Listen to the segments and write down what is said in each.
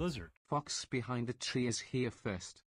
Lizard. Fox behind the tree is here first.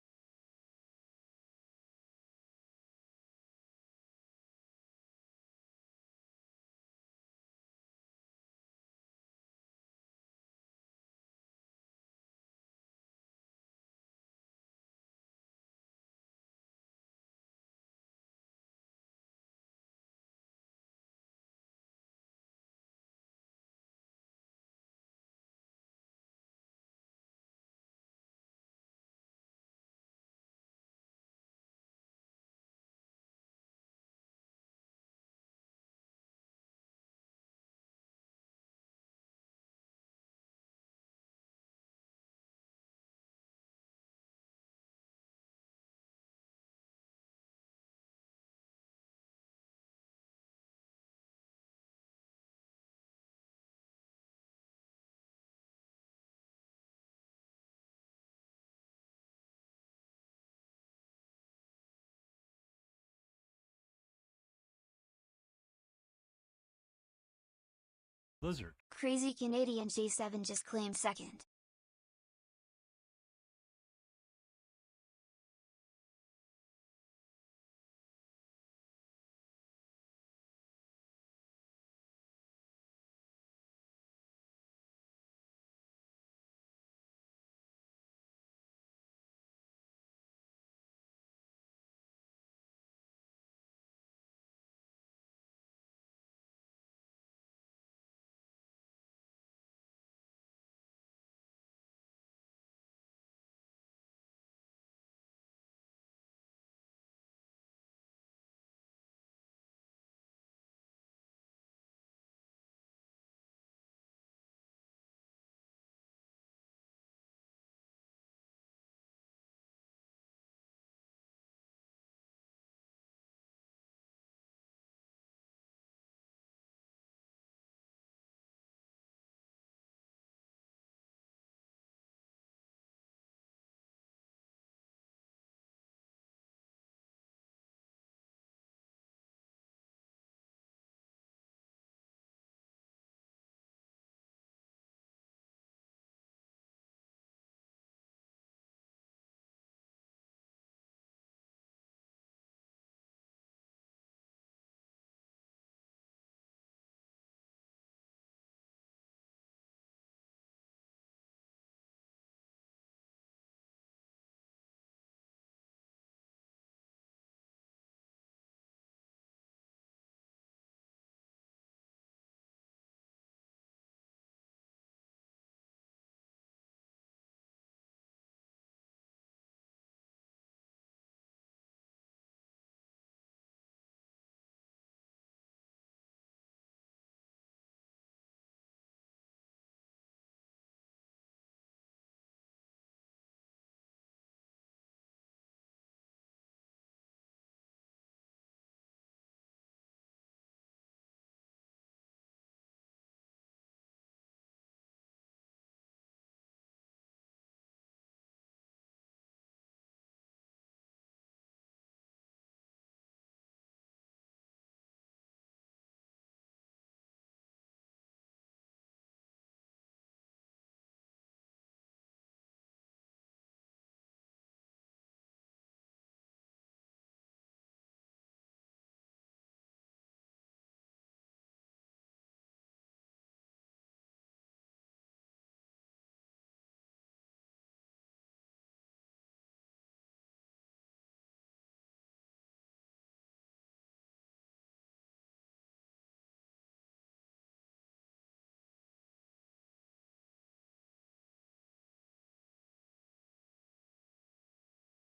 Lizard. Crazy Canadian J7 just claimed second.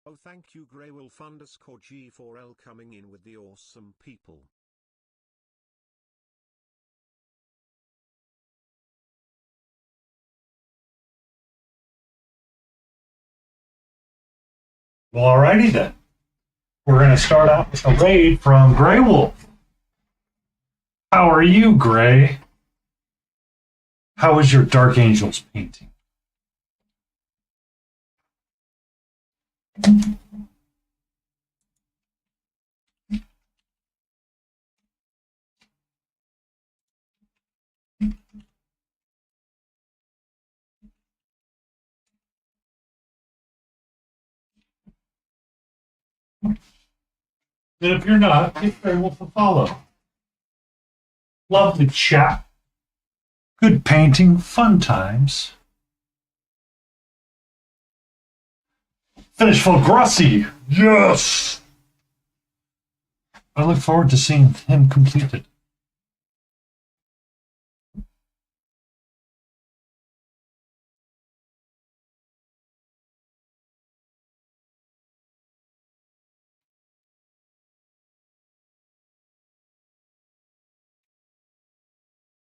Oh, thank you Greywolf_G4L coming in with the awesome people. Well, alrighty then. We're going to start out with a raid from Grey Wolf. How are you, Gray? How is your Dark Angels painting? And if you're not, give Fey Wolf a follow. Lovely chat. Good painting. Fun times. Finish Fulgrossi. Yes! I look forward to seeing him completed.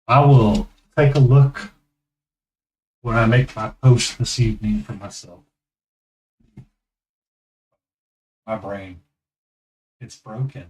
I will take a look when I make my post this evening for myself. My brain, it's broken.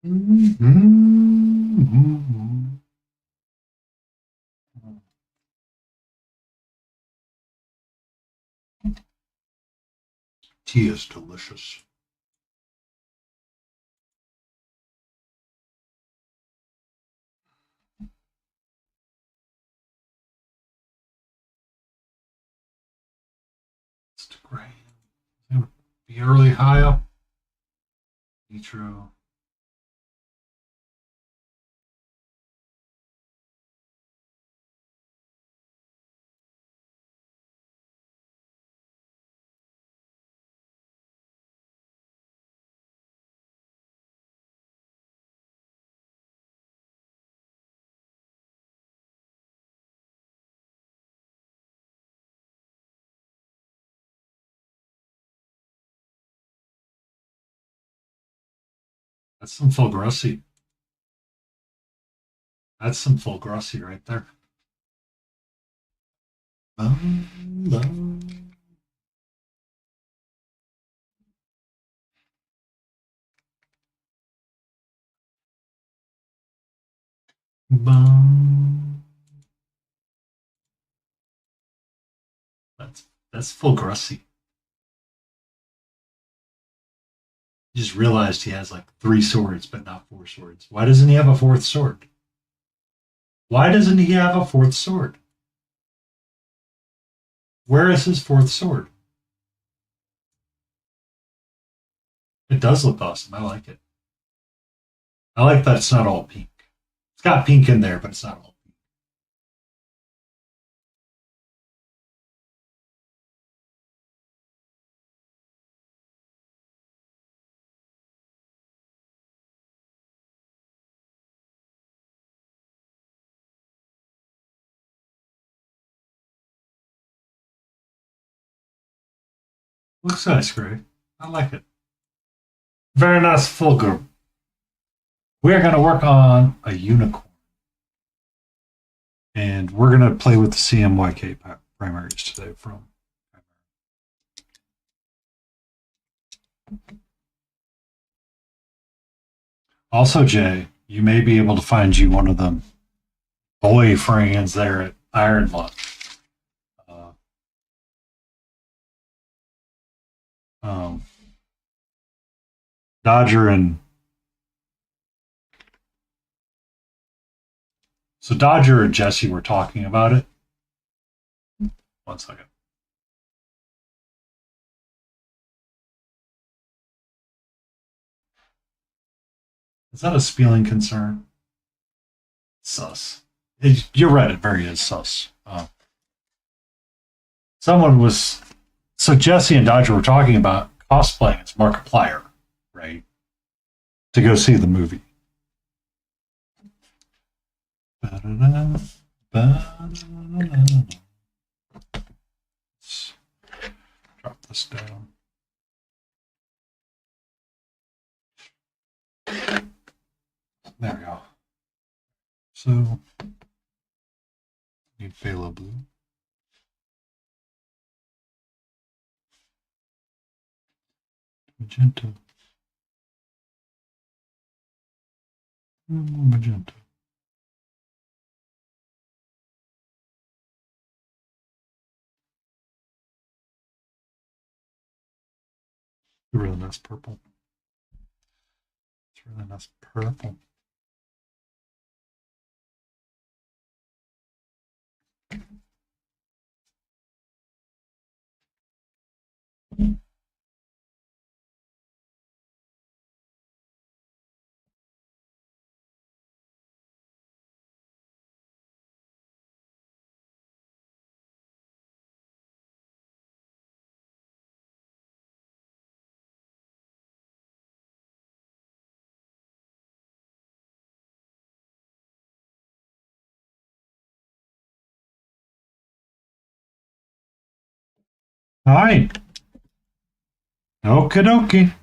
Mm-hmm. Tea is delicious. It's great. Be early high up. Nitro. That's some full Fulgrossi. That's some full Fulgrossi right there. Bum. Bum. That's full Fulgrossi. Just realized he has like 3 swords, but not 4 swords. Why doesn't he have a 4th sword? Why doesn't he have a 4th sword? Where is his 4th sword? It does look awesome. I like it. I like that it's not all pink. It's got pink in there, but it's not all pink. Looks nice, Gray. I like it. Very nice, Fulgur. We're going to work on a unicorn. And we're going to play with the CMYK primaries today from. Also, Jay, you may be able to find you one of them boyfriends there at Ironmont. Dodger and so Dodger and Jesse were talking about it. 1 second. Is that a spelling concern? Sus. You're right, it very is sus. Someone was. So Jesse and Dodger were talking about cosplaying as Markiplier, right? To go see the movie. Let's drop this down. There we go. So, need phthalo blue. Magenta. Magenta. Really nice purple. It's really nice purple. Hi. Okie dokie.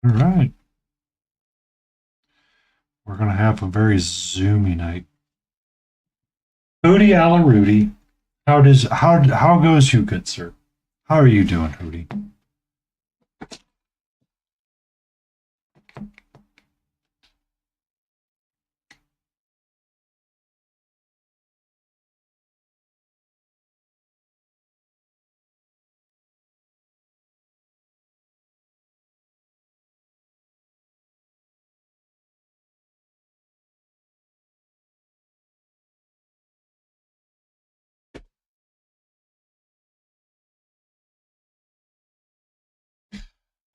All right. We're going to have a very zoomy night. Hootie Alla Rudy. How goes you, good sir? How are you doing, Hootie?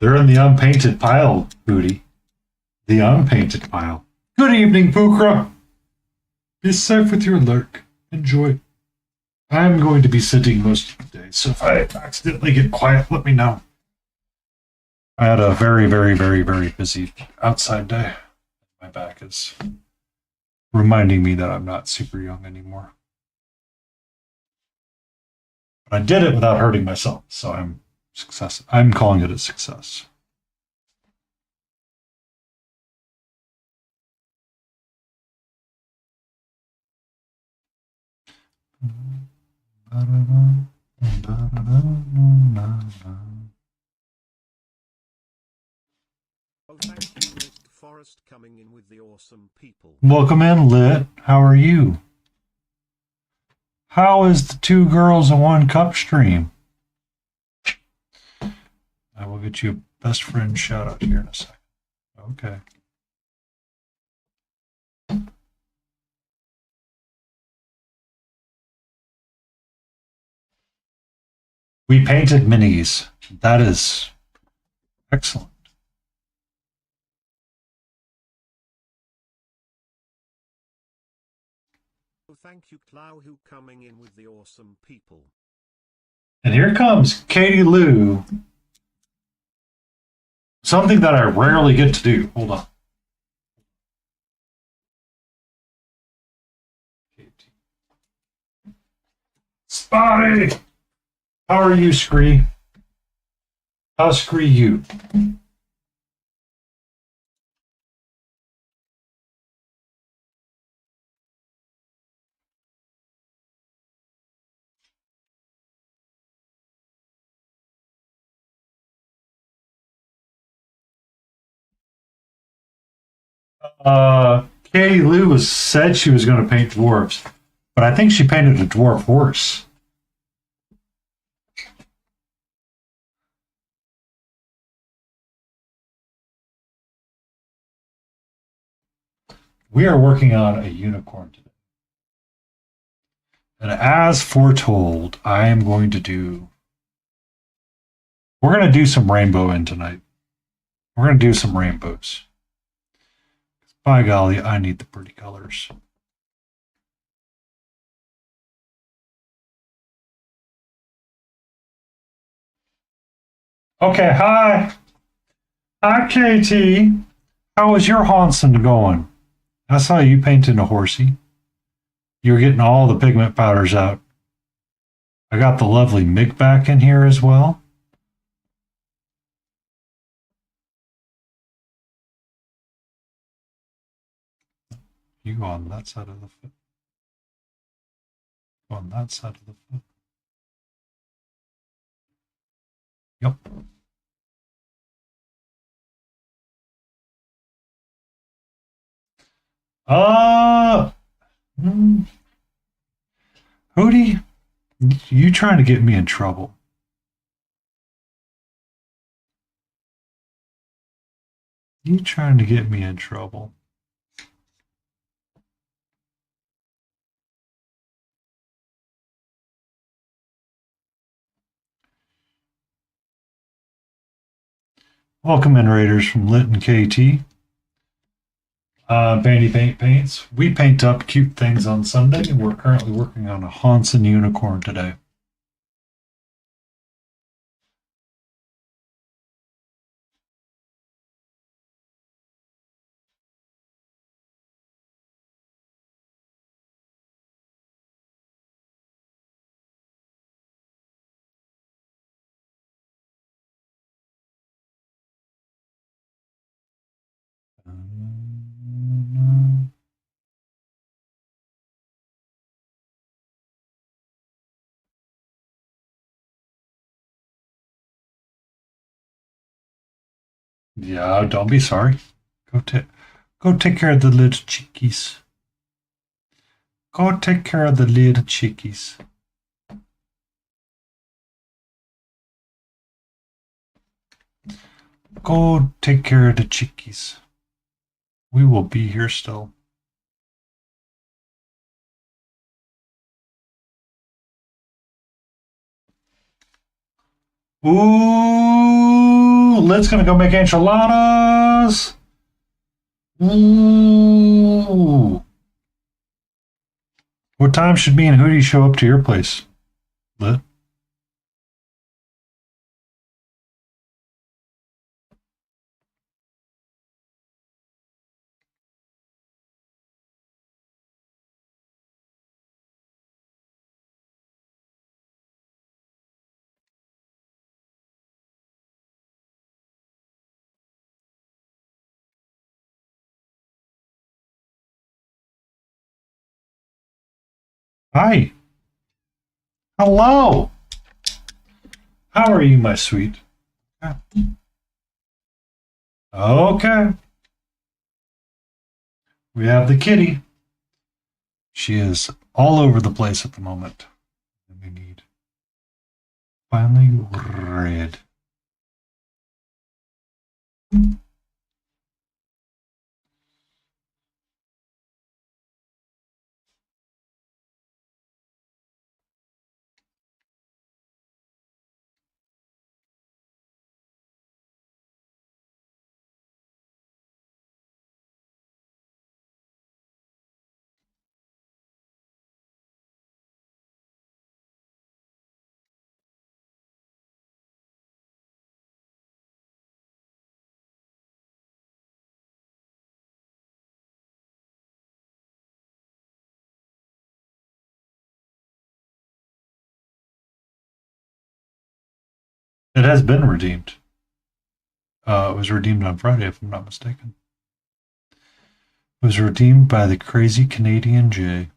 They're in the unpainted pile, Booty. The unpainted pile. Good evening, Pukra. Be safe with your lurk. Enjoy. I'm going to be sitting most of the day, so if I accidentally get quiet, let me know. I had a very, very, very, very busy outside day. My back is reminding me that I'm not super young anymore. But I did it without hurting myself, so I'm calling it a success. Oh, thank you, Mr. Forrest, coming in with the awesome people. Welcome in, Lit. How are you? How is the 2 girls and 1 cup stream? I will get you a best friend shout out here in a second. Okay. We painted minis. That is excellent. Oh, thank you, Clow, who coming in with the awesome people. And here comes Katie Lou. Something that I rarely get to do. Hold on. Spotty! How are you, Scree? How's Scree you? Katie Lou said she was going to paint dwarves, but I think she painted a dwarf horse. We are working on a unicorn today. And as foretold, I am going to do... We're going to do some rainbow in tonight. We're going to do some rainbows. By golly, I need the pretty colors. Okay, hi. Hi, Katie. How is your Hansen going? I saw you painting a horsey. You were getting all the pigment powders out. I got the lovely Mick back in here as well. You go on that side of the foot. Go on that side of the foot. Yep. Hootie, you trying to get me in trouble? You trying to get me in trouble? Welcome in, Raiders from Lit and KT. Bandy Paint Paints. We paint up cute things on Sunday, and we're currently working on a Hansen unicorn today. Yeah, don't be sorry. Go take care of the little chickies. Go take care of the little chickies. Go take care of the chickies. We will be here still. Ooh, Lit's gonna go make enchiladas. Ooh. What time should me and Hootie show up to your place, Lit? Hi. Hello. How are you, my sweet? Okay. We have the kitty. She is all over the place at the moment. And we need finally red. It has been redeemed. It was redeemed on Friday, if I'm not mistaken. It was redeemed by the crazy Canadian J.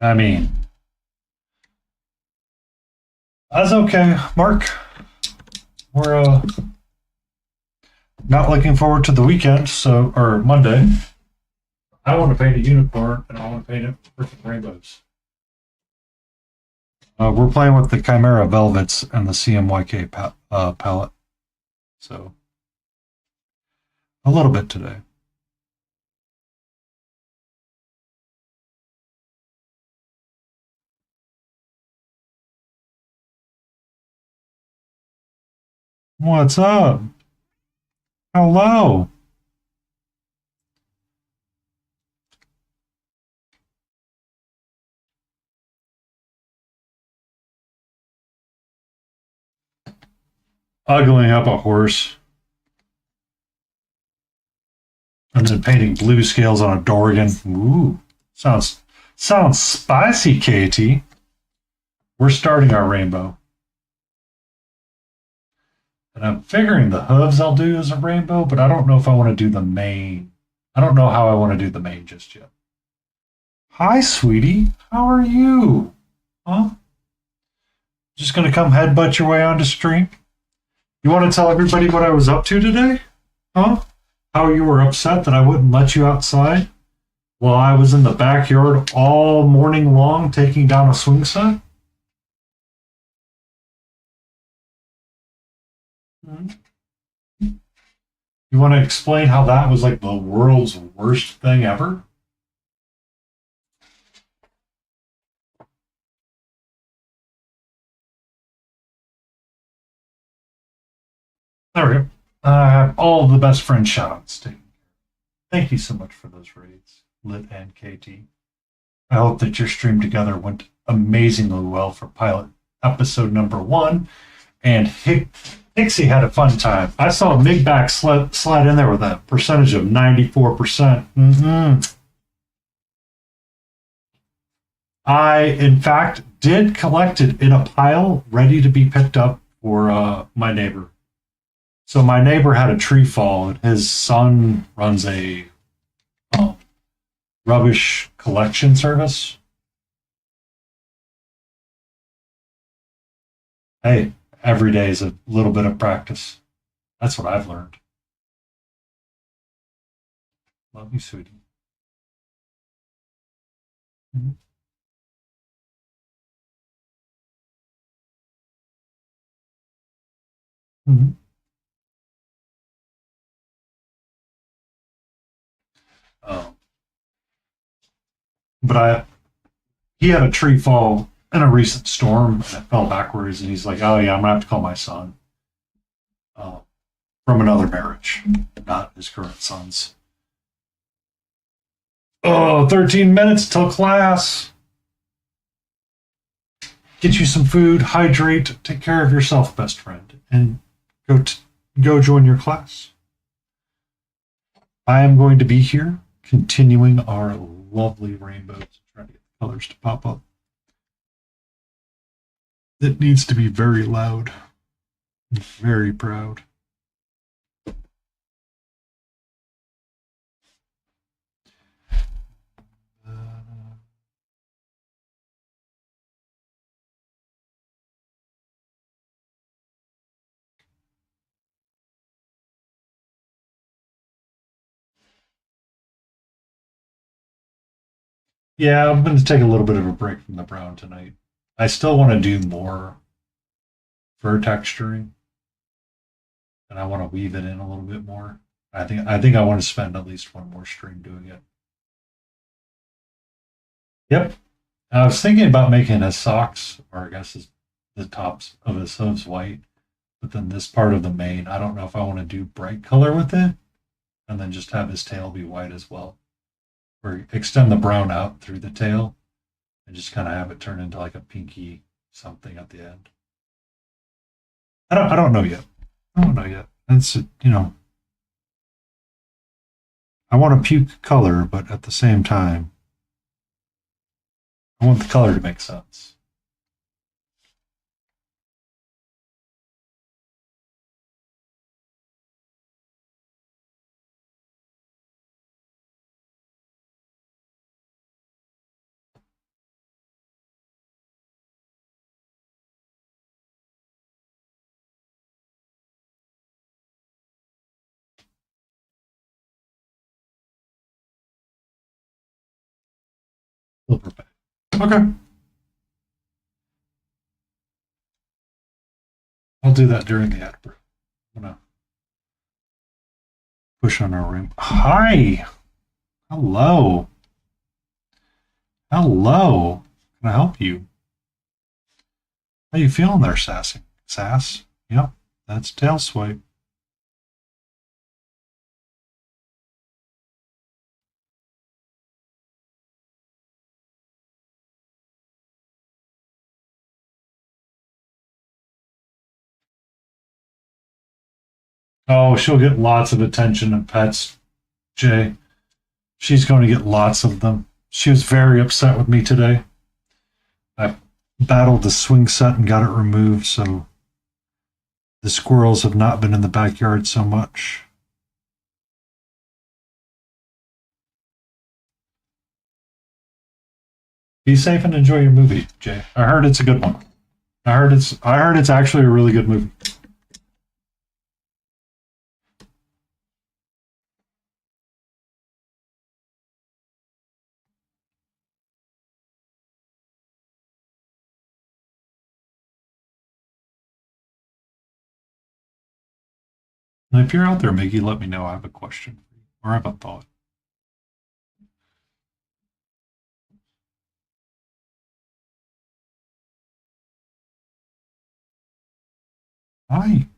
I mean, that's okay, Mark. We're not looking forward to the weekend, or Monday. I want to paint a unicorn, and I want to paint it with rainbows. We're playing with the Chimera Velvets and the CMYK palette. So, a little bit today. What's up? Hello. Ugling up a horse. And then painting blue scales on a Dorgan. Ooh. Sounds spicy, Katie. We're starting our rainbow. And I'm figuring the hooves I'll do as a rainbow, but I don't know if I want to do the mane. I don't know how I want to do the mane just yet. Hi, sweetie. How are you? Huh? Just gonna come headbutt your way onto stream? You want to tell everybody what I was up to today? Huh? How you were upset that I wouldn't let you outside while I was in the backyard all morning long taking down a swing set? You want to explain how that was like the world's worst thing ever? There we go. I have all the best friend shoutouts taken. Thank you so much for those raids, Lit and KT. I hope that your stream together went amazingly well for pilot episode number 1. And Hixie had a fun time. I saw Migback slide in there with a percentage of 94%. I, in fact, did collect it in a pile ready to be picked up for my neighbor. So my neighbor had a tree fall, and his son runs a rubbish collection service. Hey, every day is a little bit of practice. That's what I've learned. Love you, sweetie. Mhm. Mhm. Um, but he had a tree fall in a recent storm and it fell backwards, and he's like, "Oh yeah, I'm gonna have to call my son uh, from another marriage, not his current son's." Oh, 13 minutes till class. Get you some food, hydrate, take care of yourself, best friend, and go join your class. I am going to be here, continuing our lovely rainbows, trying to get the colors to pop up. It needs to be very loud, very proud. Yeah, I'm going to take a little bit of a break from the brown tonight. I still want to do more fur texturing, and I want to weave it in a little bit more. I think I want to spend at least one more stream doing it. Yep. I was thinking about making his socks, or I guess the tops of his hooves white, but then this part of the mane, I don't know if I want to do bright color with it, and then just have his tail be white as well, or extend the brown out through the tail, and just kind of have it turn into like a pinky something at the end. I don't know yet. I don't know yet. It's I want to puke color, but at the same time, I want the color to make sense. Silverback. Okay. I'll do that during the ad break. I'm gonna push on our room. Hi. Hello. Hello. Can I help you? How you feeling there, Sassy? Sass? Yep. That's tail swipe. Oh, she'll get lots of attention and pets, Jay. She's going to get lots of them. She was very upset with me today. I battled the swing set and got it removed, so the squirrels have not been in the backyard so much. Be safe and enjoy your movie, Jay. I heard it's a good one. I heard it's actually a really good movie. And if you're out there, Miggy, let me know. I have a question for you, or I have a thought. Hi.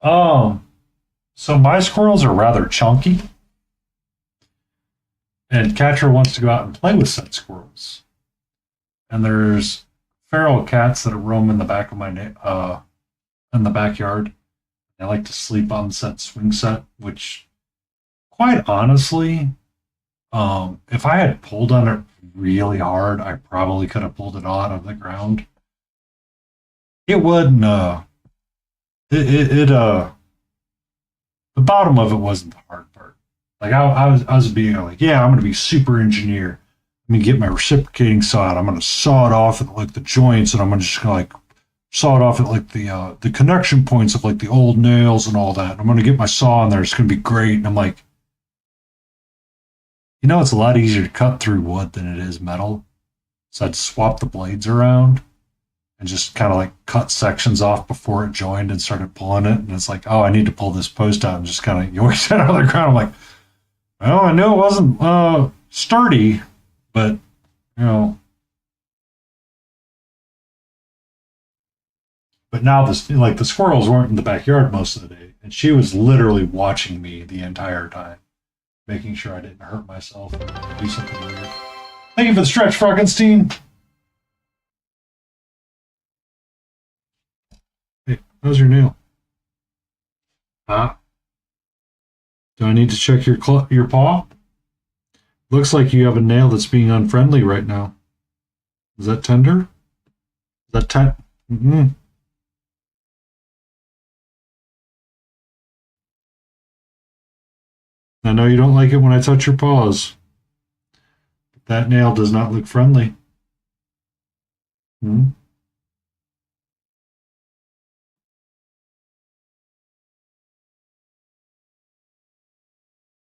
Um, so my squirrels are rather chunky, and Catcher wants to go out and play with said squirrels. And there's feral cats that roam in the back of my in the backyard. They like to sleep on said swing set, which, quite honestly, if I had pulled on it really hard, I probably could have pulled it out of the ground. It wouldn't. The bottom of it wasn't the hard part. Like I was being like, yeah, I'm gonna be super engineer. Let me get my reciprocating saw out. I'm gonna saw it off at like the joints, and I'm just gonna like saw it off at like the connection points of like the old nails and all that. I'm gonna get my saw in there. It's gonna be great. And I'm like, it's a lot easier to cut through wood than it is metal. So I'd swap the blades around and just kind of like cut sections off before it joined and started pulling it. And it's like, oh, I need to pull this post out and just kind of yoink it out of the ground. I'm like, well, I knew it wasn't sturdy, but you know. But now the squirrels weren't in the backyard most of the day, and she was literally watching me the entire time, making sure I didn't hurt myself or do something weird. Thank you for the stretch, Frankenstein. Hey, how's your nail? Huh? Do I need to check your paw? Looks like you have a nail that's being unfriendly right now. Is that tender? Is that Mm-mm. I know you don't like it when I touch your paws. But that nail does not look friendly. Hmm?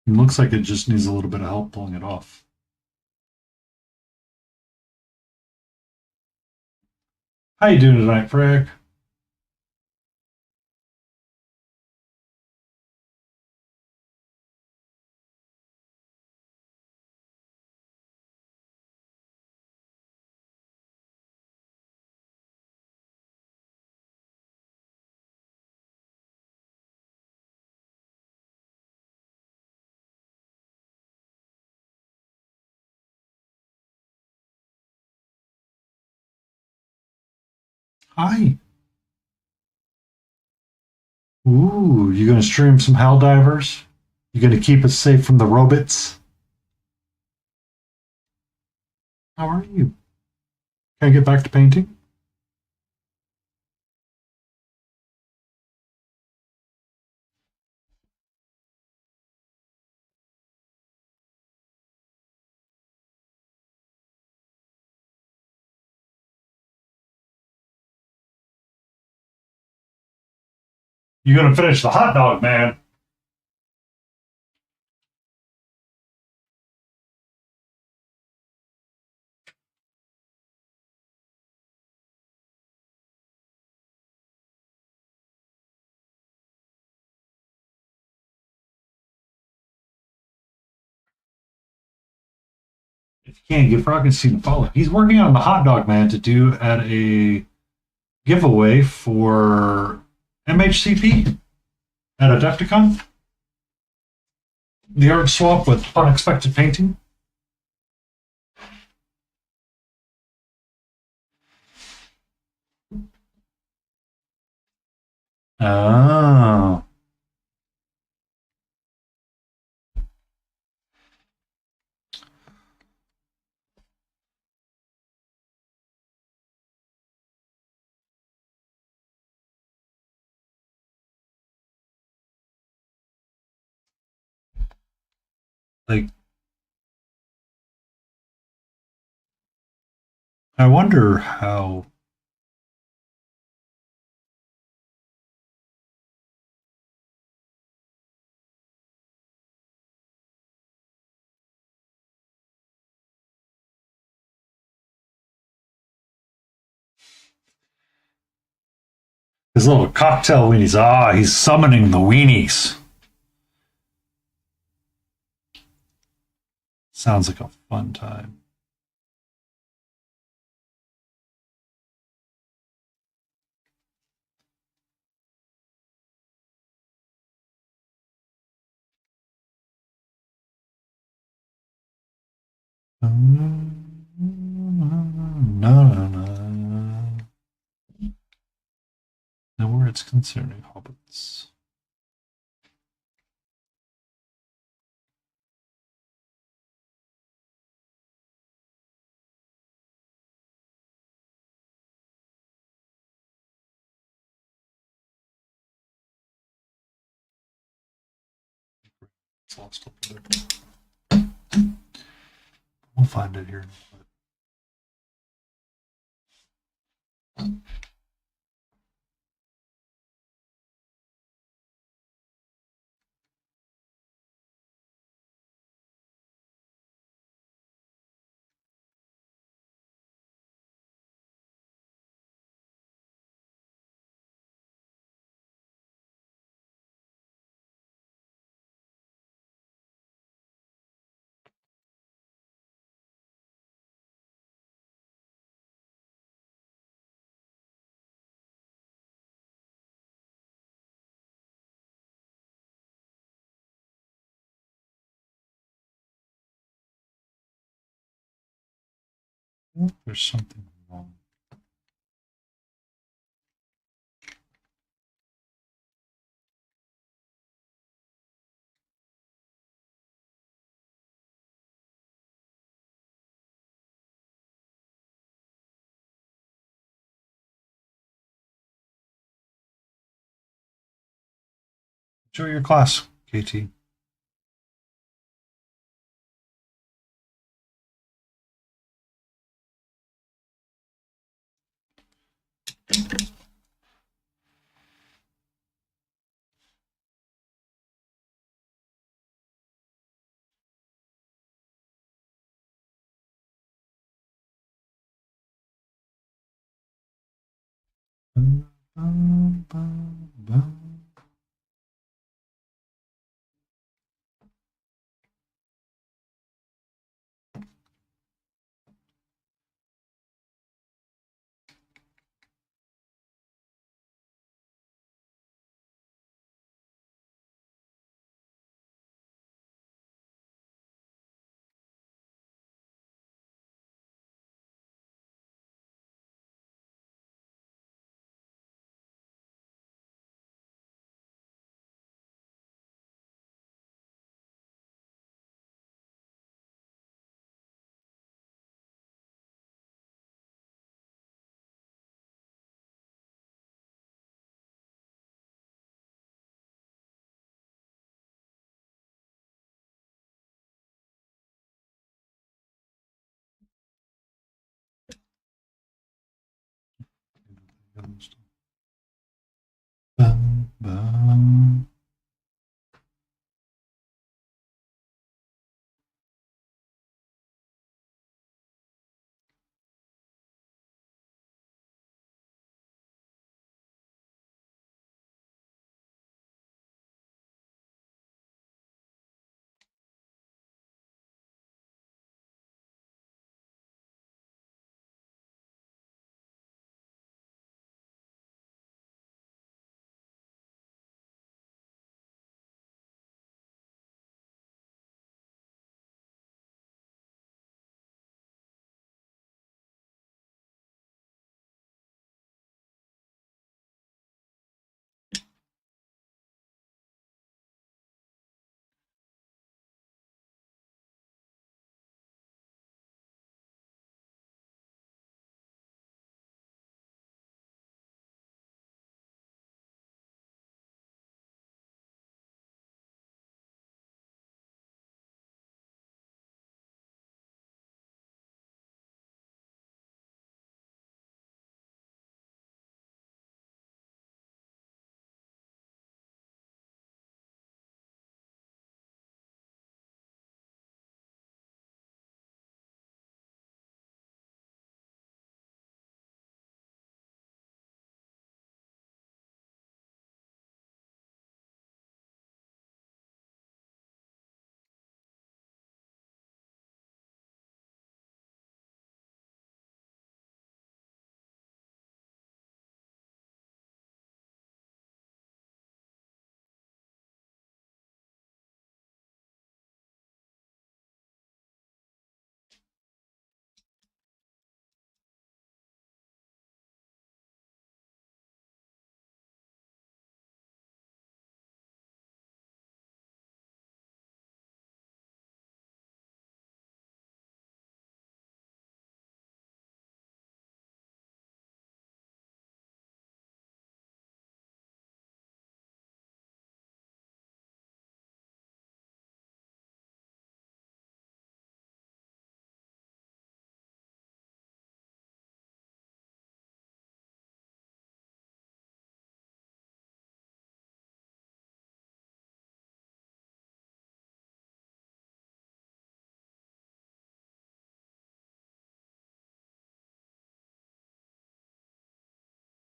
It looks like it just needs a little bit of help pulling it off. How you doing tonight, Frag? Hi. Ooh, you gonna stream some Hell Divers? You gonna keep us safe from the robots? How are you? Can I get back to painting? You gonna finish the hot dog, man? If you can't give Frankenstein a follow, he's working on the hot dog man to do at a giveaway for MHCP at Adepticon. The art swap with unexpected painting. Oh. Like, I wonder how. His little cocktail weenies. Ah, he's summoning the weenies. Sounds like a fun time. Now, where it's concerning hobbits. It's lost up there. We'll find it here. Oh, there's something wrong. Enjoy your class, Katie. Bum, bum.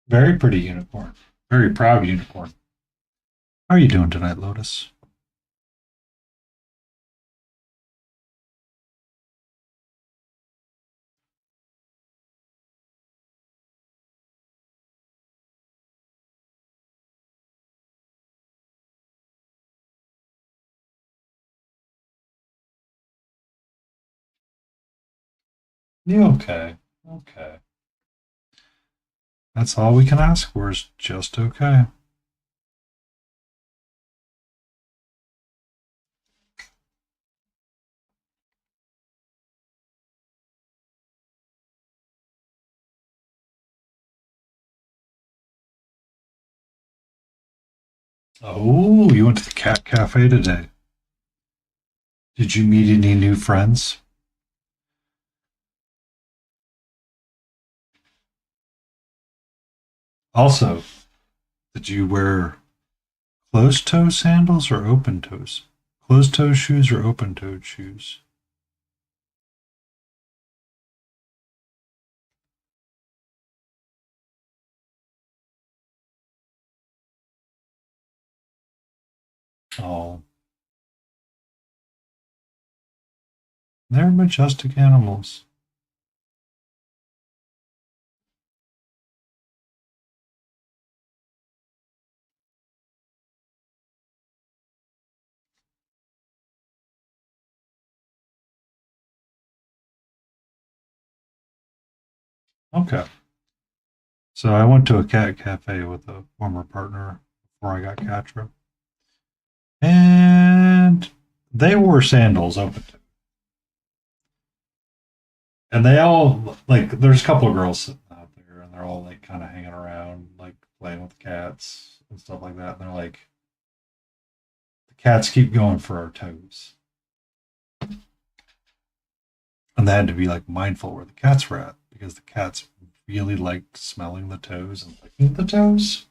Very pretty unicorn. Very proud unicorn. How are you doing tonight, Lotus? You okay? Okay. That's all we can ask for is just okay. Oh, you went to the cat cafe today. Did you meet any new friends? Also, did you wear closed toe sandals or open toes? Closed toe shoes or open toed shoes? Oh, they're majestic animals. Okay. So I went to a cat cafe with a former partner before I got Catra. And they wore sandals open toe. And they all, like, there's a couple of girls sitting out there and they're all, like, kind of hanging around, like, playing with cats and stuff like that. And they're like, the cats keep going for our toes. And they had to be, like, mindful where the cats were at because the cats really liked smelling the toes and licking the toes.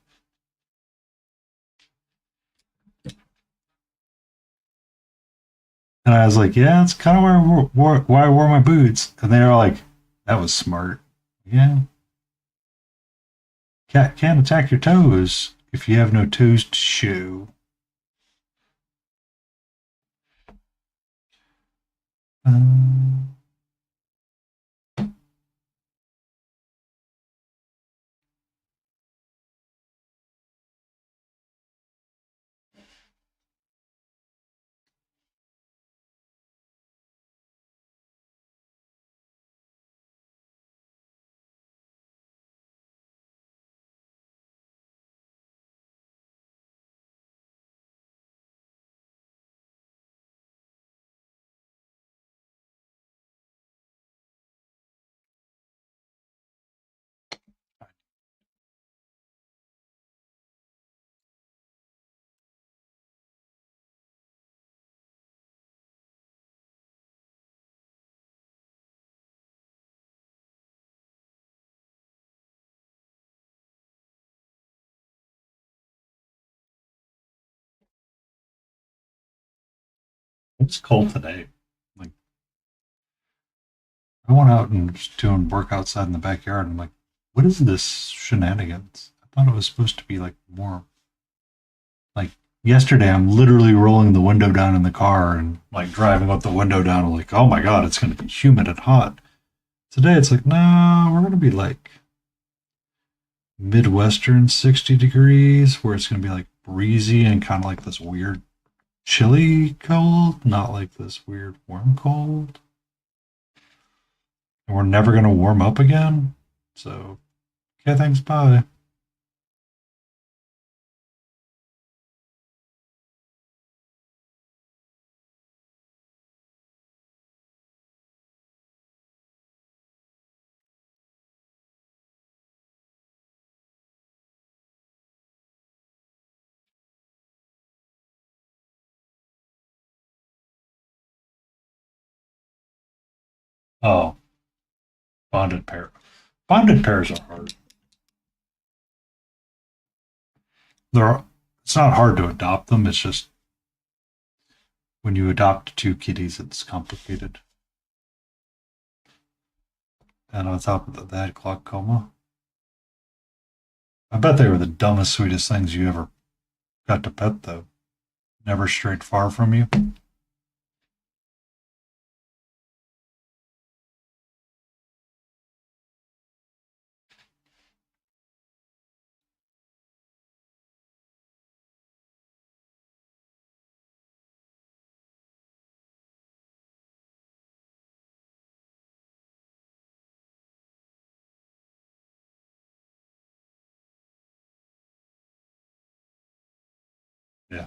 And I was like, yeah, it's kind of why I wore my boots. And they were like, that was smart. Yeah. Cat can't attack your toes if you have no toes to show. Um, it's cold today. Like, I went out and was doing work outside in the backyard. And I'm like, what is this shenanigans? I thought it was supposed to be like warm. Like yesterday, I'm literally rolling the window down in the car and like driving up the window down. I'm like, oh my god, it's going to be humid and hot. Today, it's like, no, we're going to be like Midwestern 60 degrees, where it's going to be like breezy and kind of like this weird chilly cold, not like this weird warm cold. And we're never going to warm up again. So, okay, thanks, bye. Oh, bonded pair. Bonded pairs are hard. They're, it's not hard to adopt them. It's just when you adopt two kitties, it's complicated. And on top of that, they had glaucoma. I bet they were the dumbest, sweetest things you ever got to pet, though. Never strayed far from you. Yeah.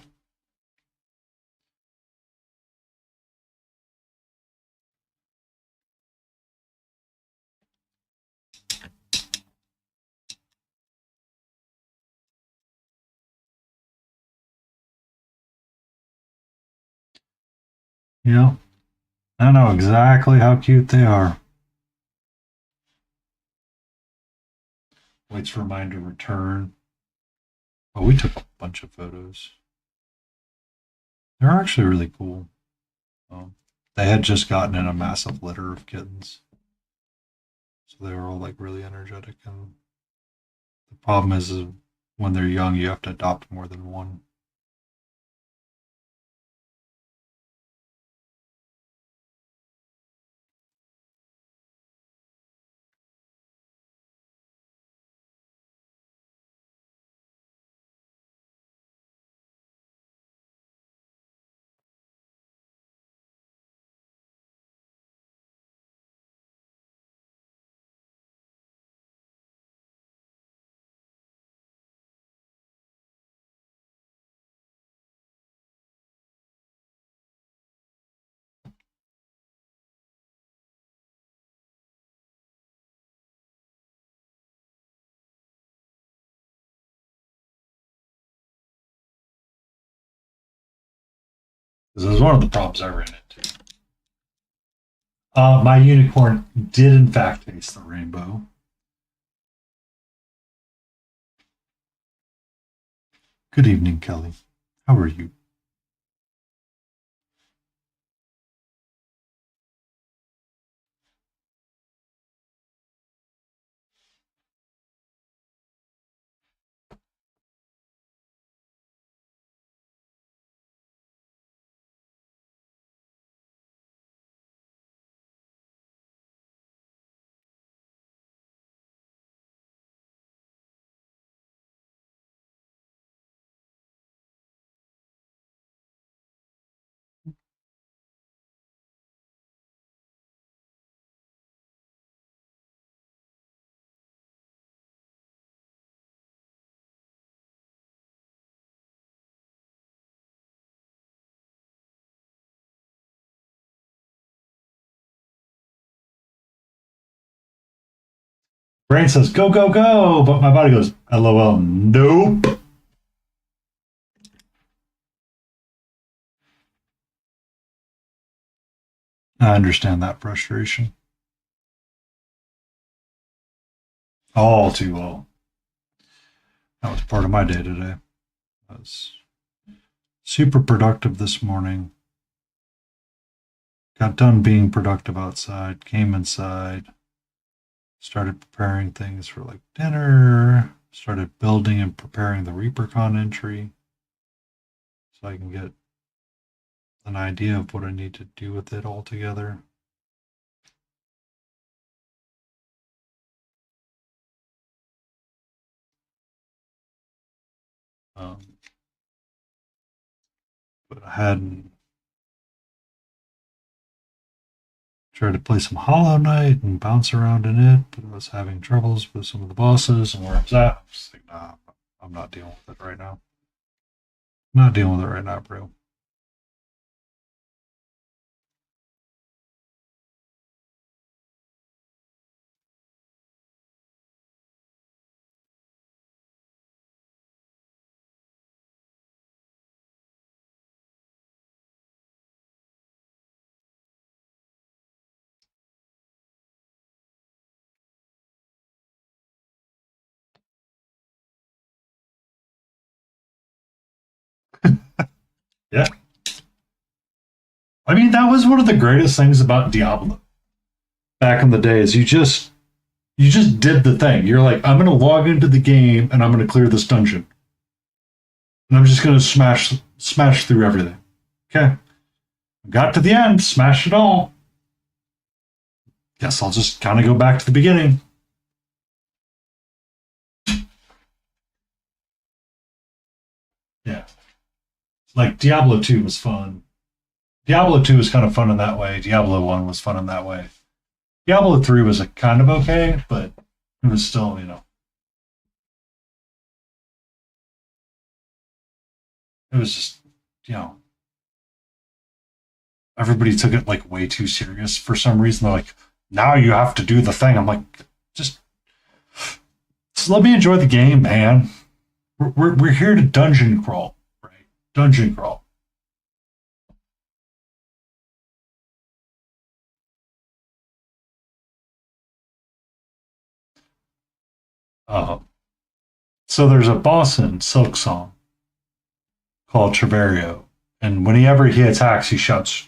Yeah. I know exactly how cute they are. Waits for mine to return. Oh, we took a bunch of photos. They're actually really cool. They had just gotten in a massive litter of kittens. So they were all like really energetic. And the problem is when they're young, you have to adopt more than one. This is one of the problems I ran into. My unicorn did, in fact, taste the rainbow. Good evening, Kelly. How are you? Brain says, go, go, go. But my body goes, LOL, nope. I understand that frustration. All too well. That was part of my day today. I was super productive this morning. Got done being productive outside, came inside, started preparing things for like dinner, started building and preparing the ReaperCon entry so I can get an idea of what I need to do with it all together. But I hadn't tried to play some Hollow Knight and bounce around in it, but I was having troubles with some of the bosses and where I was at. I was like, nah, I'm not dealing with it right now. I'm not dealing with it right now, bro. Yeah. I mean, that was one of the greatest things about Diablo back in the days. You just did the thing. You're like, I'm gonna log into the game and I'm gonna clear this dungeon. And I'm just gonna smash through everything. Okay. Got to the end, smashed it all. Guess I'll just kind of go back to the beginning. Yeah. Like Diablo 2 was fun. Diablo 2 was kind of fun in that way. Diablo 1 was fun in that way. Diablo 3 was a kind of okay, but it was still, It was just, you know, everybody took it like way too serious for some reason. They're like, now you have to do the thing. I'm like, just, just let me enjoy the game, man. We're here to dungeon crawl, right? Dungeon crawl. Uh, so there's a boss in Silk Song called Treverio, and whenever he attacks, he shouts,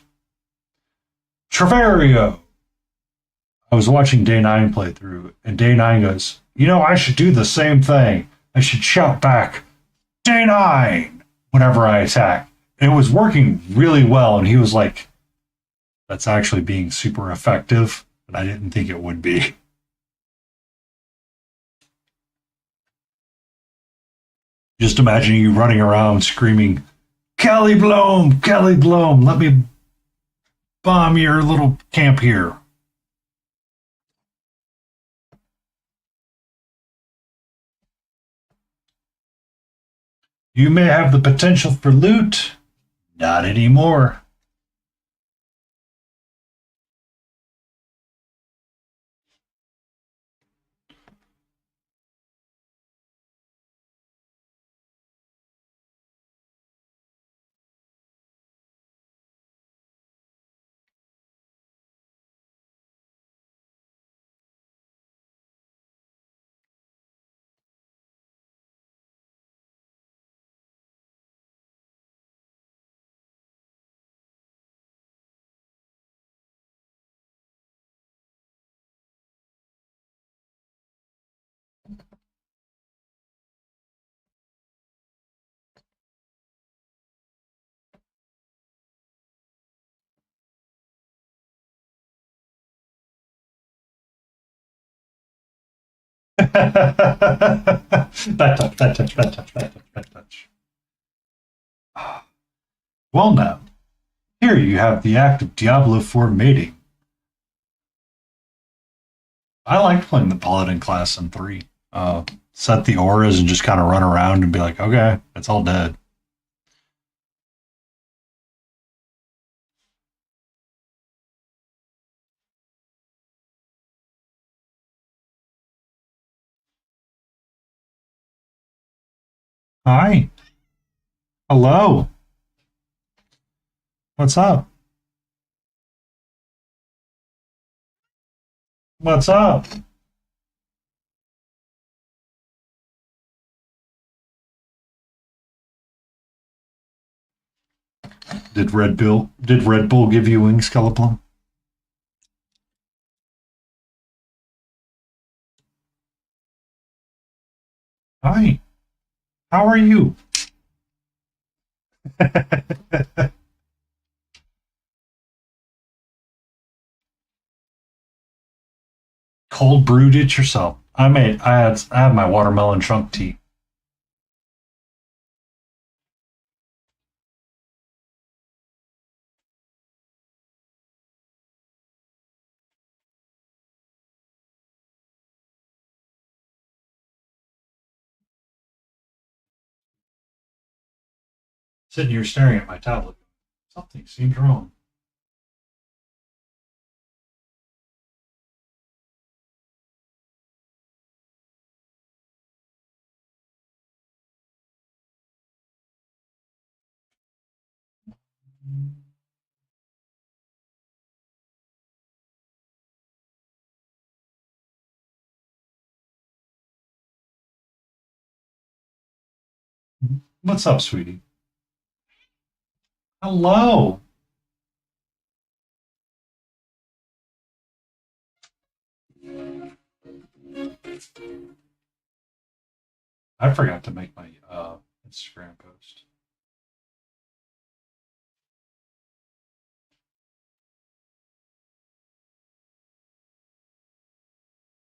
Treverio! I was watching Day 9 play through, and Day 9 goes, you know, I should do the same thing. I should shout back, Day 9! Whenever I attack. And it was working really well, and he was like, that's actually being super effective, but I didn't think it would be. Just imagine you running around screaming, Kelly Bloom, let me bomb your little camp here. You may have the potential for loot. Not anymore. That touch. Well, now, here you have the act of Diablo 4 mating. I liked playing the Paladin class in 3. Set the auras and just kind of run around and be like, okay, it's all dead. Hi. Hello. What's up? What's up? Did Red Bull give you wings, Skeleplum? Hi. How are you? Cold brewed it yourself. I had my watermelon chunk tea. Sitting here staring at my tablet. Something seems wrong. What's up, sweetie? Hello. I forgot to make my Instagram post.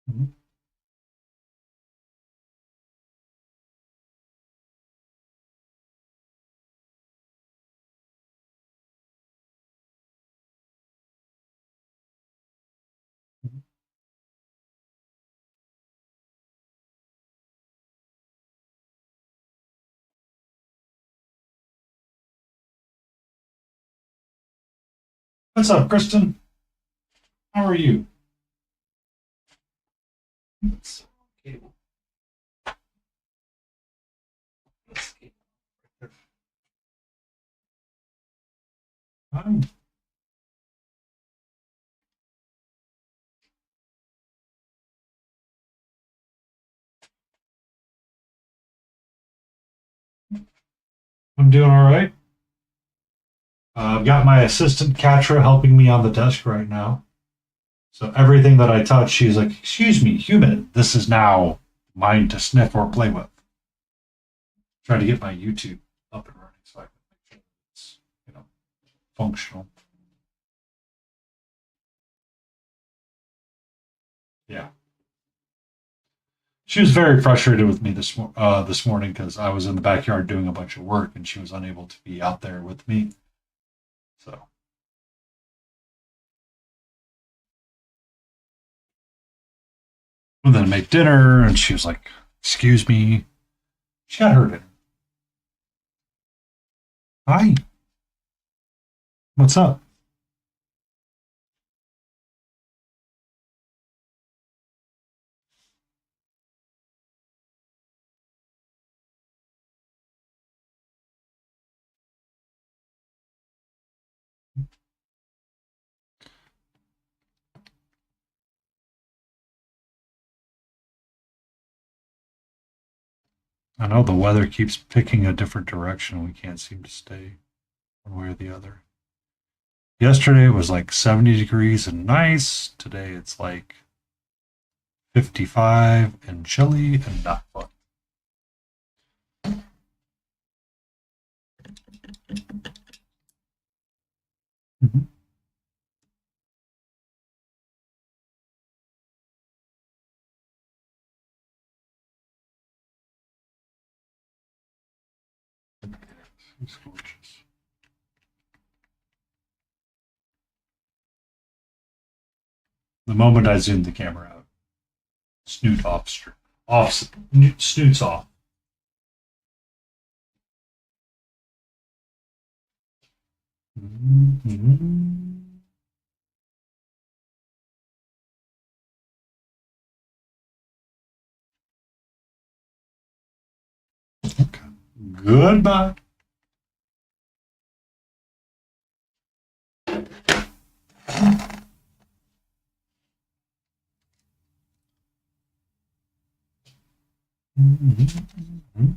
Mhm. What's up, Kristen? How are you? Oops. Cable. This cable right there. Hi. I'm doing all right. I've got my assistant Katra helping me on the desk right now. So everything that I touch, she's like, "Excuse me, human. This is now mine to sniff or play with." Trying to get my YouTube up and running so I can make sure it's functional. Yeah. She was very frustrated with me this morning because I was in the backyard doing a bunch of work and she was unable to be out there with me. So and then make dinner, and she was like, "Excuse me." She got her dinner. Hi, what's up? I know the weather keeps picking a different direction. We can't seem to stay one way or the other. Yesterday it was like 70 degrees and nice. Today it's like 55 and chilly and not fun. Mhm. It's gorgeous. The moment I zoomed the camera out, snoot off, snoots off. Mm-hmm. Okay. Goodbye. Mm-hmm.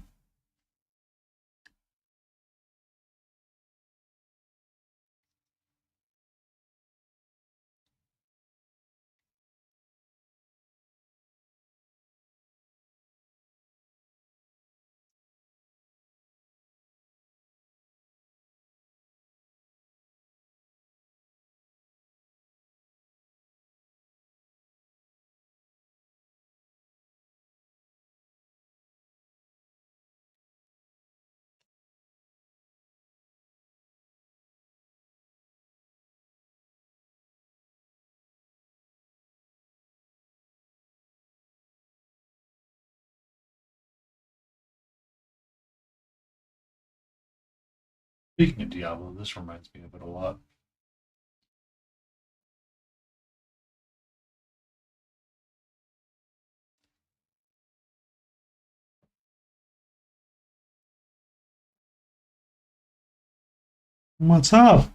Speaking of Diablo, this reminds me of it a lot. What's up?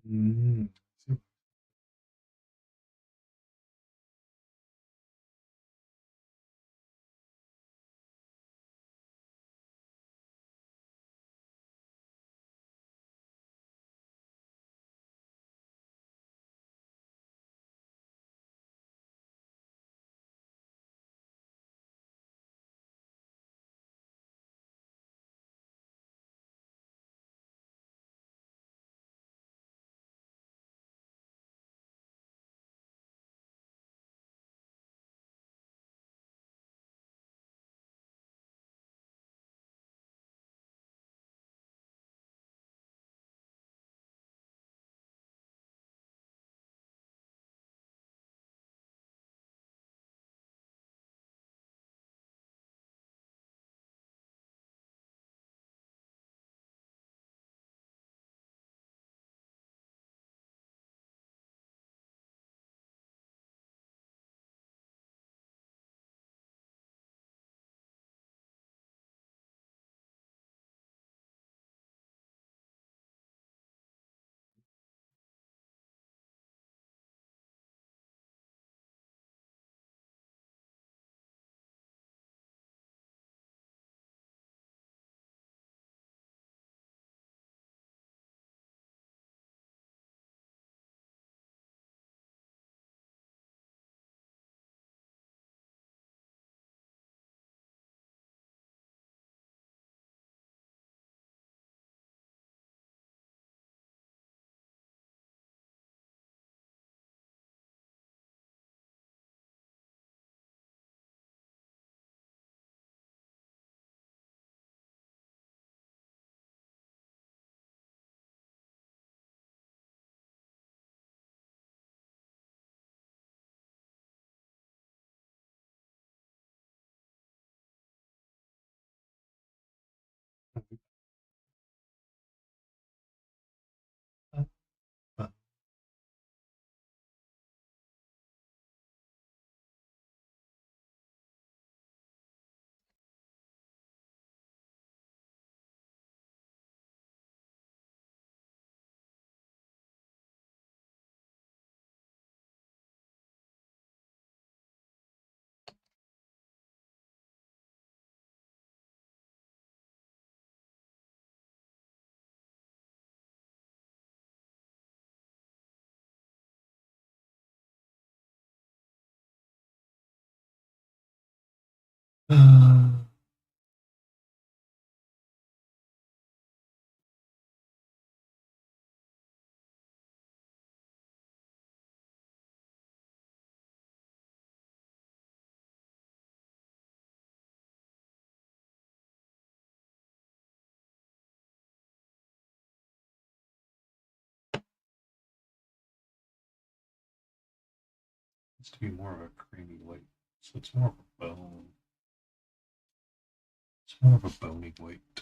Mm. It's to be more of a creamy white, so it's more of a bone. It's more of a bony white.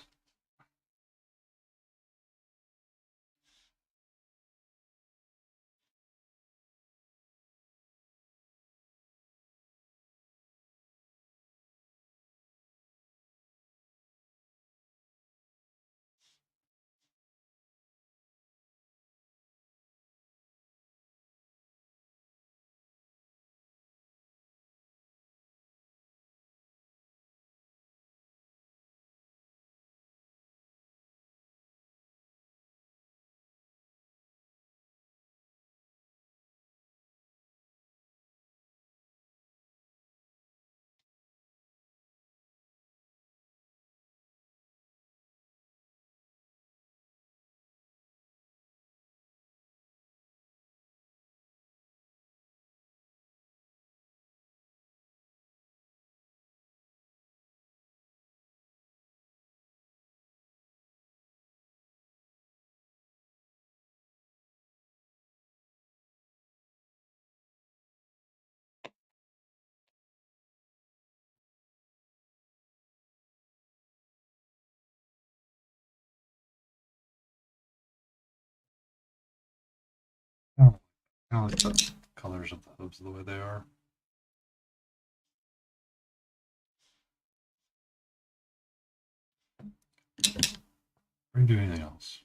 Oh, I like the colors of the hooves the way they are. Or do anything else.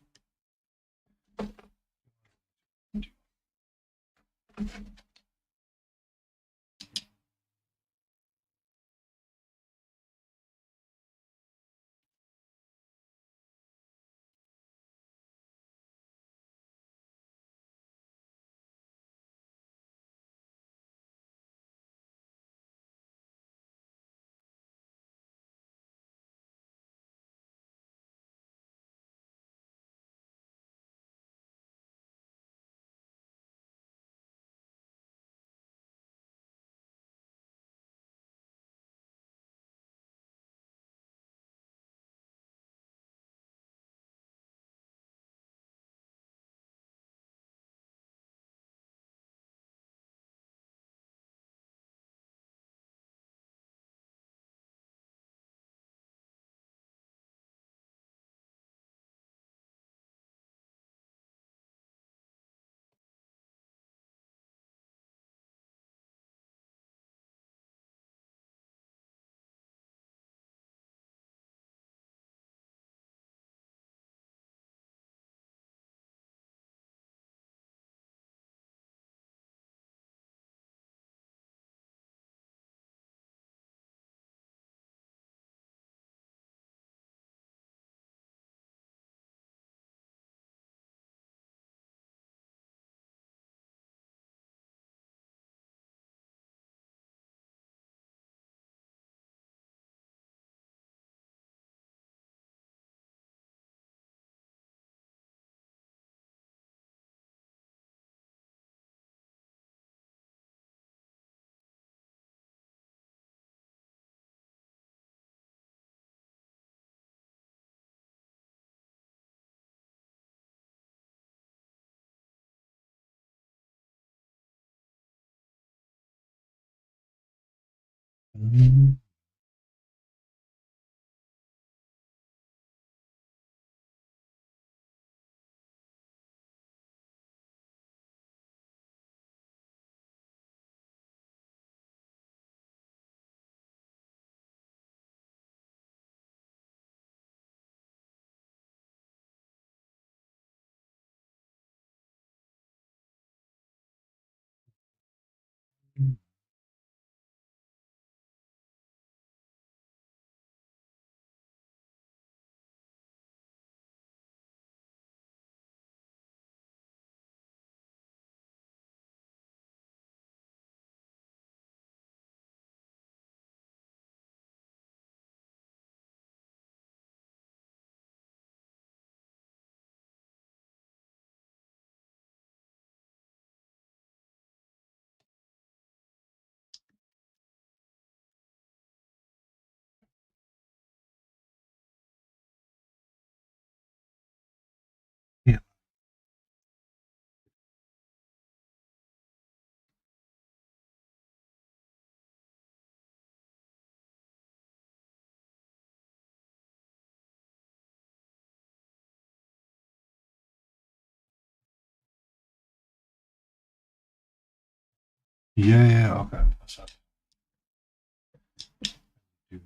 Yeah. Yeah, okay. That's not too-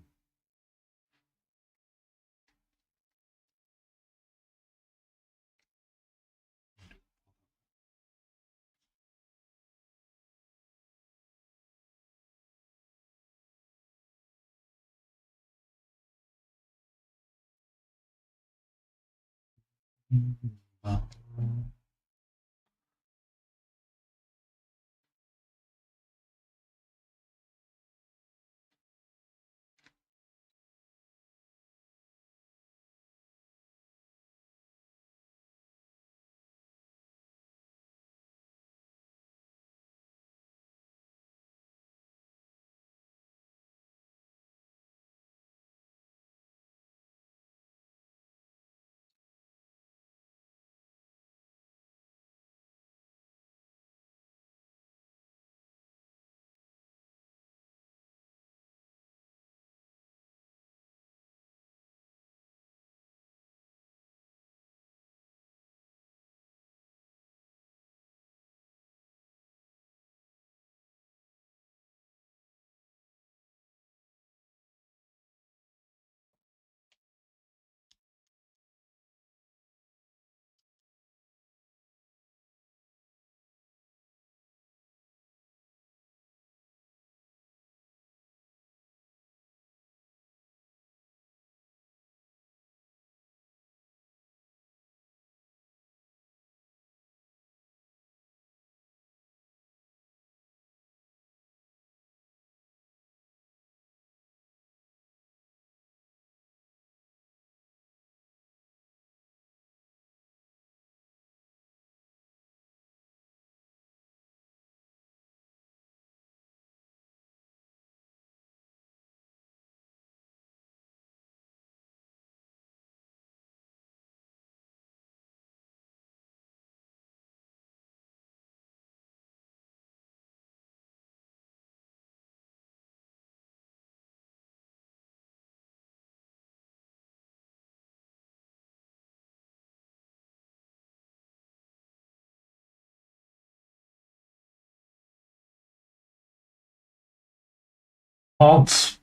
Haunts.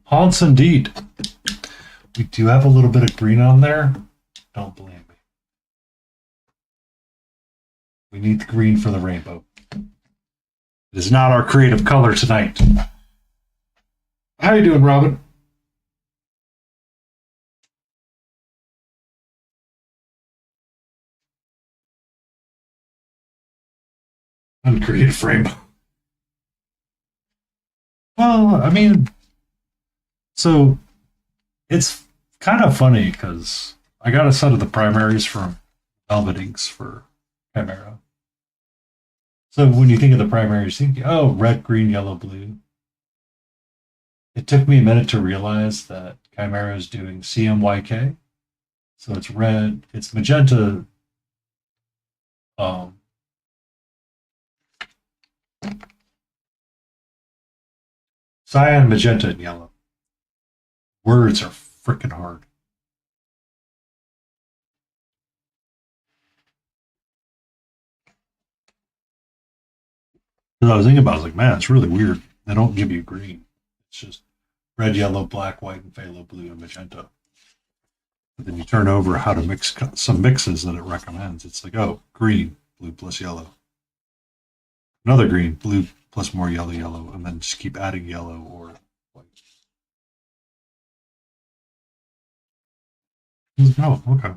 Haunts indeed. We do have a little bit of green on there. Don't blame me. We need the green for the rainbow. It is not our creative color tonight. How you doing, Robin? Uncreative rainbow. Well, I mean, so it's kind of funny because I got a set of the primaries from Velvet Inks for Chimera. So when you think of the primaries, you think, oh, red, green, yellow, blue. It took me a minute to realize that Chimera is doing CMYK. So it's red, it's magenta, cyan, magenta, and yellow. Words are freaking hard. Because I was thinking about it, I was like, man, it's really weird. They don't give you green. It's just red, yellow, black, white, and phthalo blue, and magenta. But then you turn over how to mix some mixes that it recommends. It's like, oh, green, blue plus yellow. Another green, blue plus more yellow, yellow, and then just keep adding yellow or white. Oh, okay.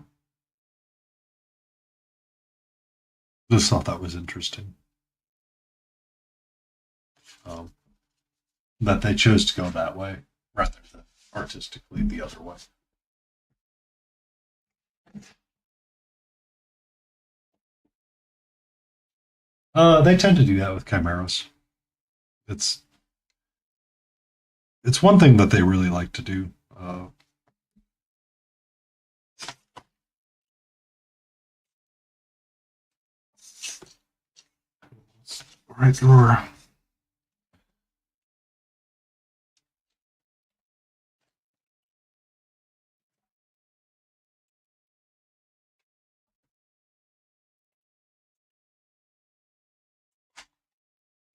Just thought that was interesting. That they chose to go that way rather than artistically the other way. They tend to do that with chimeras. It's one thing that they really like to do. Right drawer.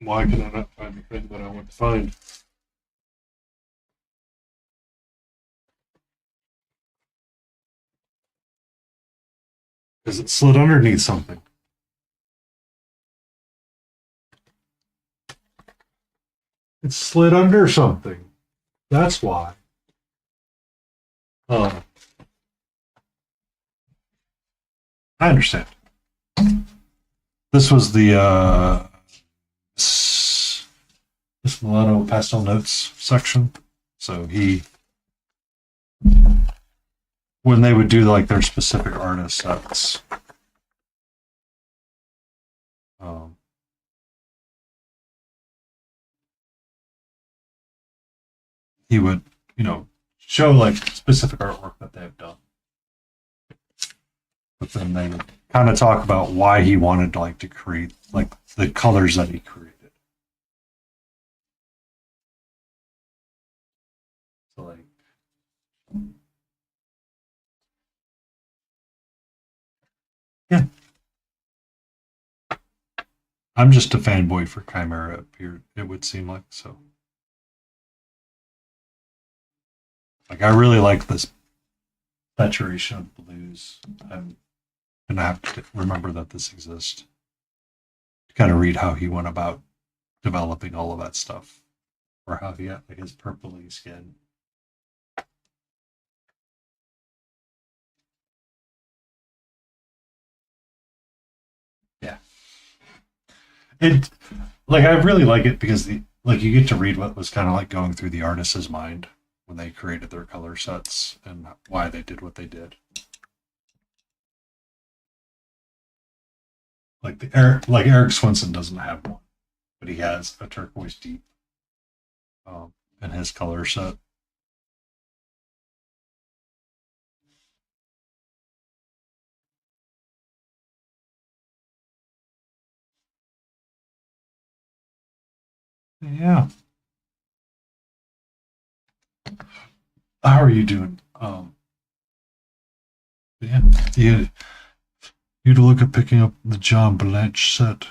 Why can I not find the thing that I want to find? Because it slid underneath something. It slid under something. That's why. I understand. This was the this Milano Pastel Notes section. So when they would do like their specific artist sets, he would, show like specific artwork that they've done. But then they would kind of talk about why he wanted to create like the colors that he created. So like yeah. I'm just a fanboy for Chimera up here, it would seem like, so. Like I really like this saturation of blues. I'm gonna have to remember that this exists. To kind of read how he went about developing all of that stuff. Or how he had like his purpley skin. Yeah. It like I really like it because you get to read what was kind of like going through the artist's mind when they created their color sets and why they did what they did. Like Eric Swinson doesn't have one, but he has a turquoise deep in his color set. Yeah. How are you doing? Yeah, you'd look at picking up the John Blanche set.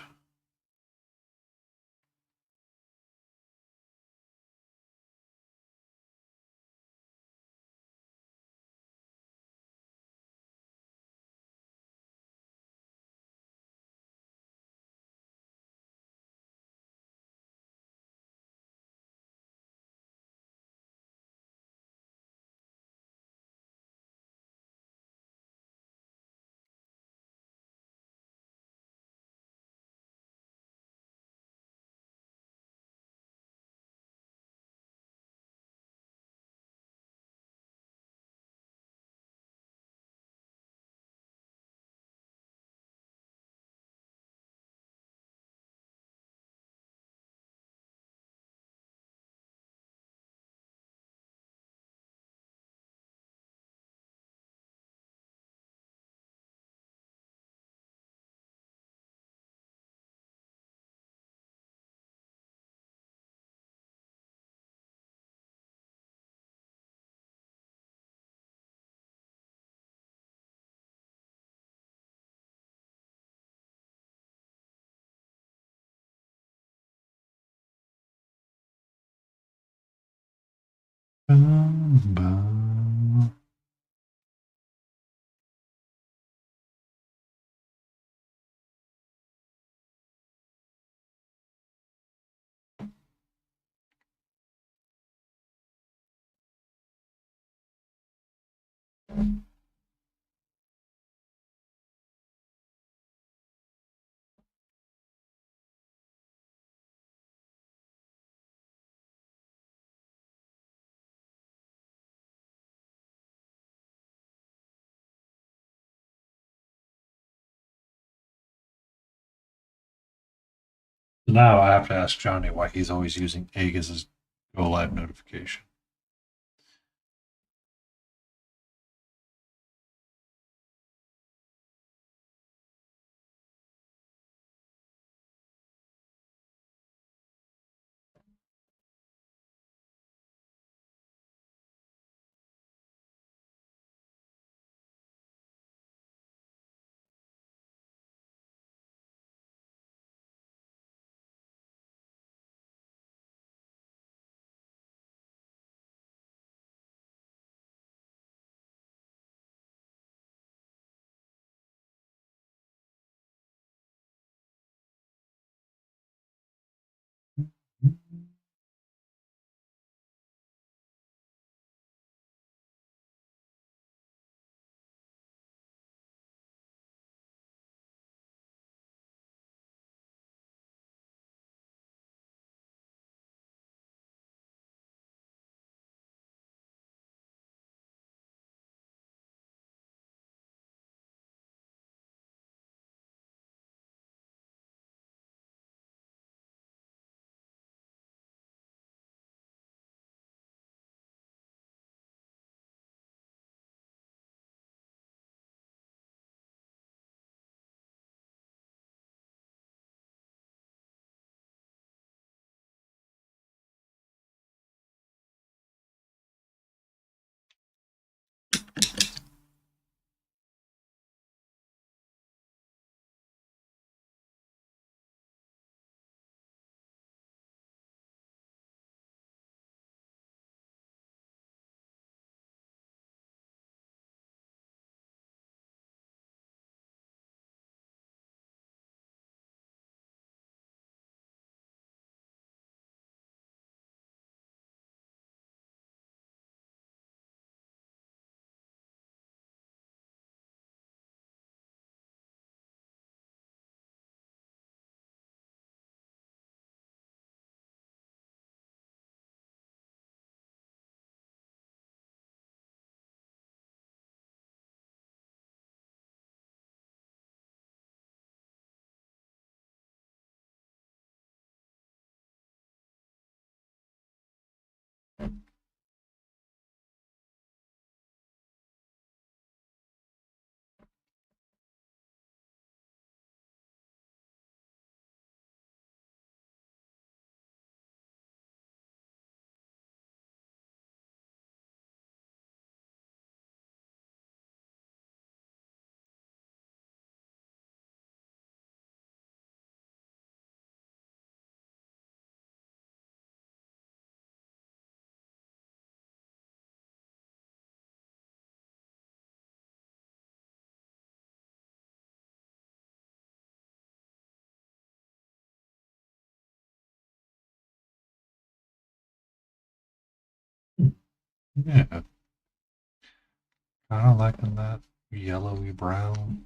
Bum, bum. So now I have to ask Johnny why he's always using egg as his go live notification. Yeah, kind of liking that yellowy brown.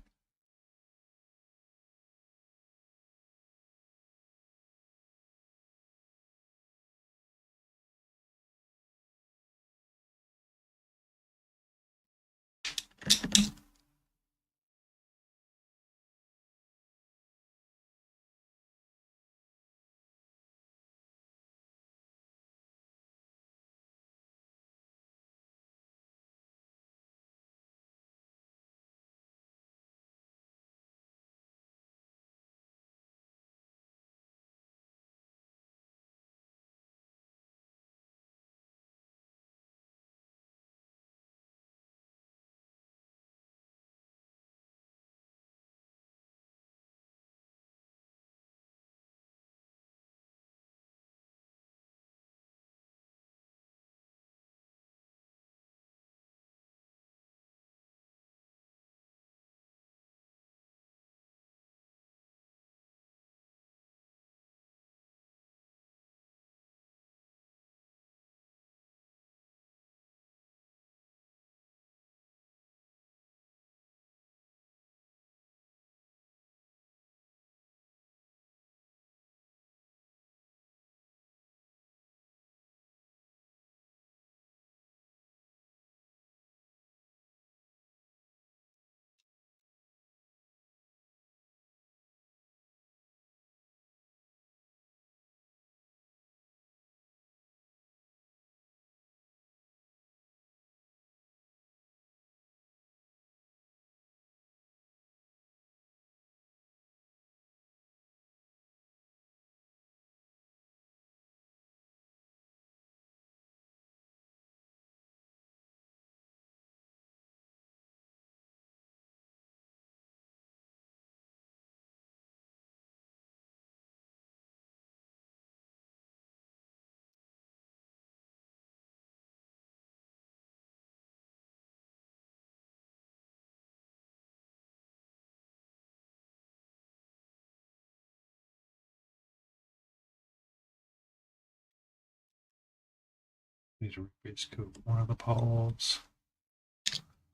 Need to base coat one of the pods.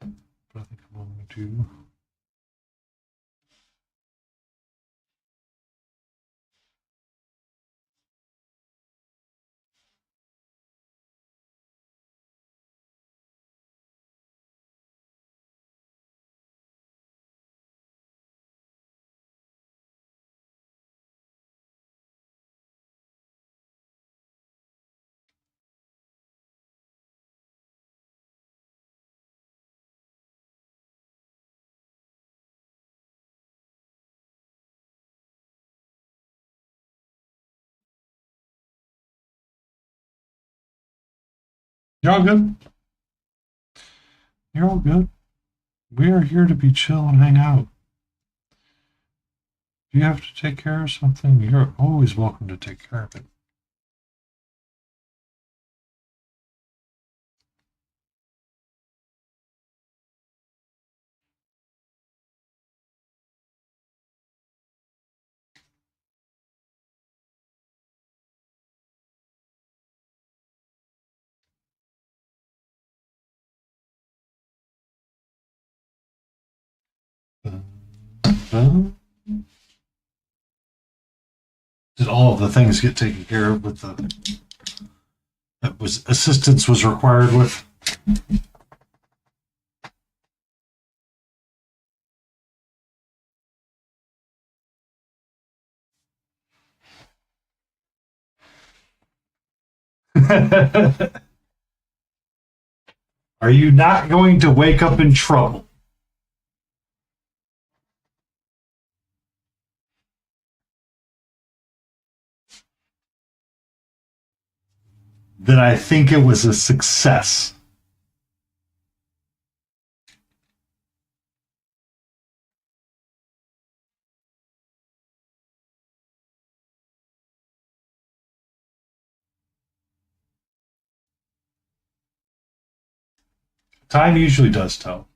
But I think I'm going to. You're all good. You're all good. We are here to be chill and hang out. If you have to take care of something, you're always welcome to take care of it. Did all of the things get taken care of with the that was assistance was required with? Are you not going to wake up in trouble? Then I think it was a success. Time usually does tell.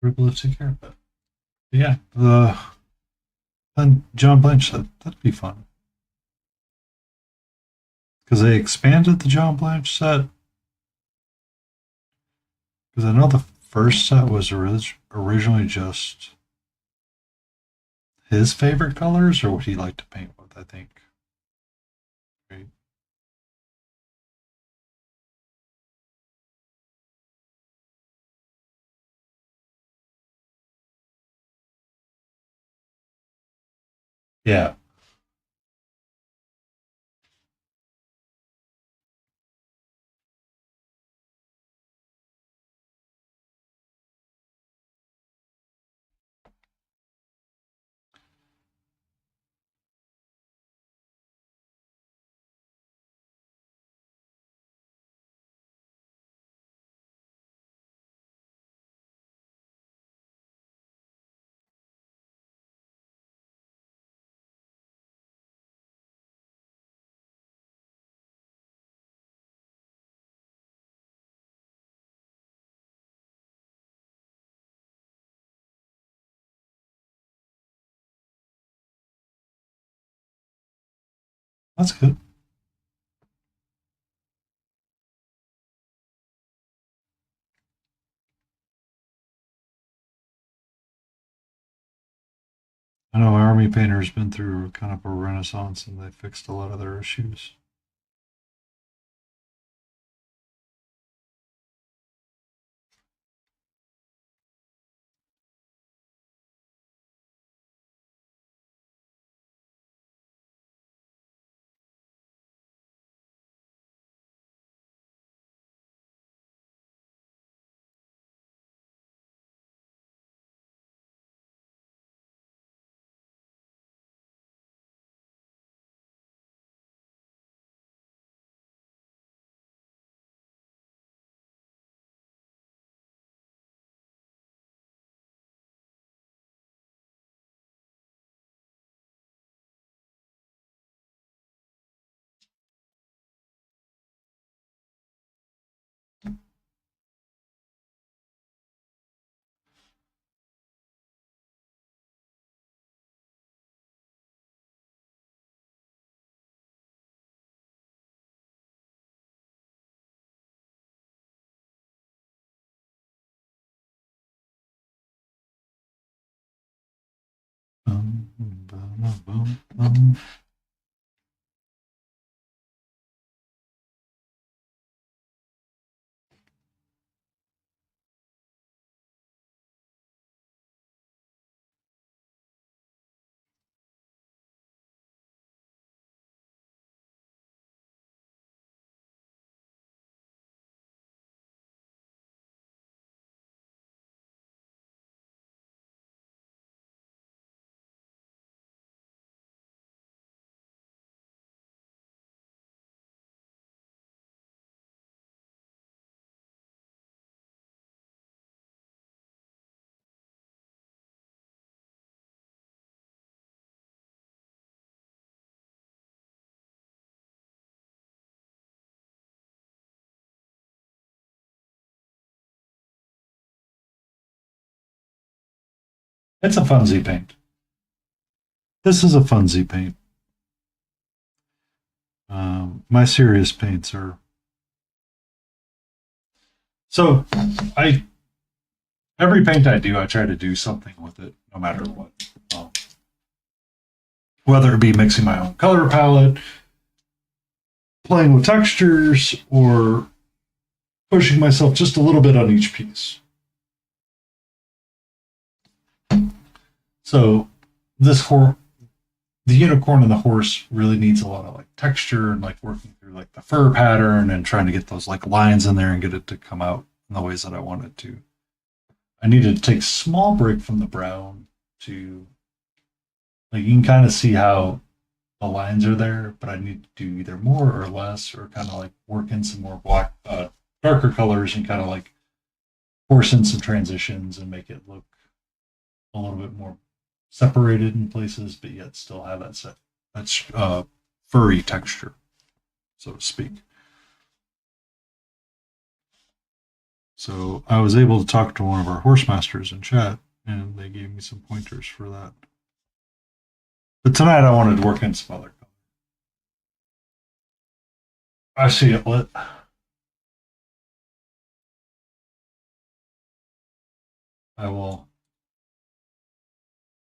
We're able to take care of it. Yeah, and John Blanche said that'd be fun. Because they expanded the John Blanche set. Because I know the first set was originally just his favorite colors or what he liked to paint with, I think. Right. Yeah. That's good. I know Army Painter's been through kind of a renaissance and they fixed a lot of their issues. It's a funsy paint. This is a funsy paint. My serious paints are. So, every paint I do, I try to do something with it, no matter what. Whether it be mixing my own color palette, playing with textures, or pushing myself just a little bit on each piece. So, the unicorn and the horse really needs a lot of like texture and like working through like the fur pattern and trying to get those like lines in there and get it to come out in the ways that I want it to. I needed to take a small break from the brown to like you can kind of see how the lines are there, but I need to do either more or less or kind of like work in some more black darker colors and kind of like force in some transitions and make it look a little bit more separated in places, but yet still have that furry texture, so to speak. So I was able to talk to one of our horse masters in chat, and they gave me some pointers for that. But tonight I wanted to work in some other color. I see it lit. I will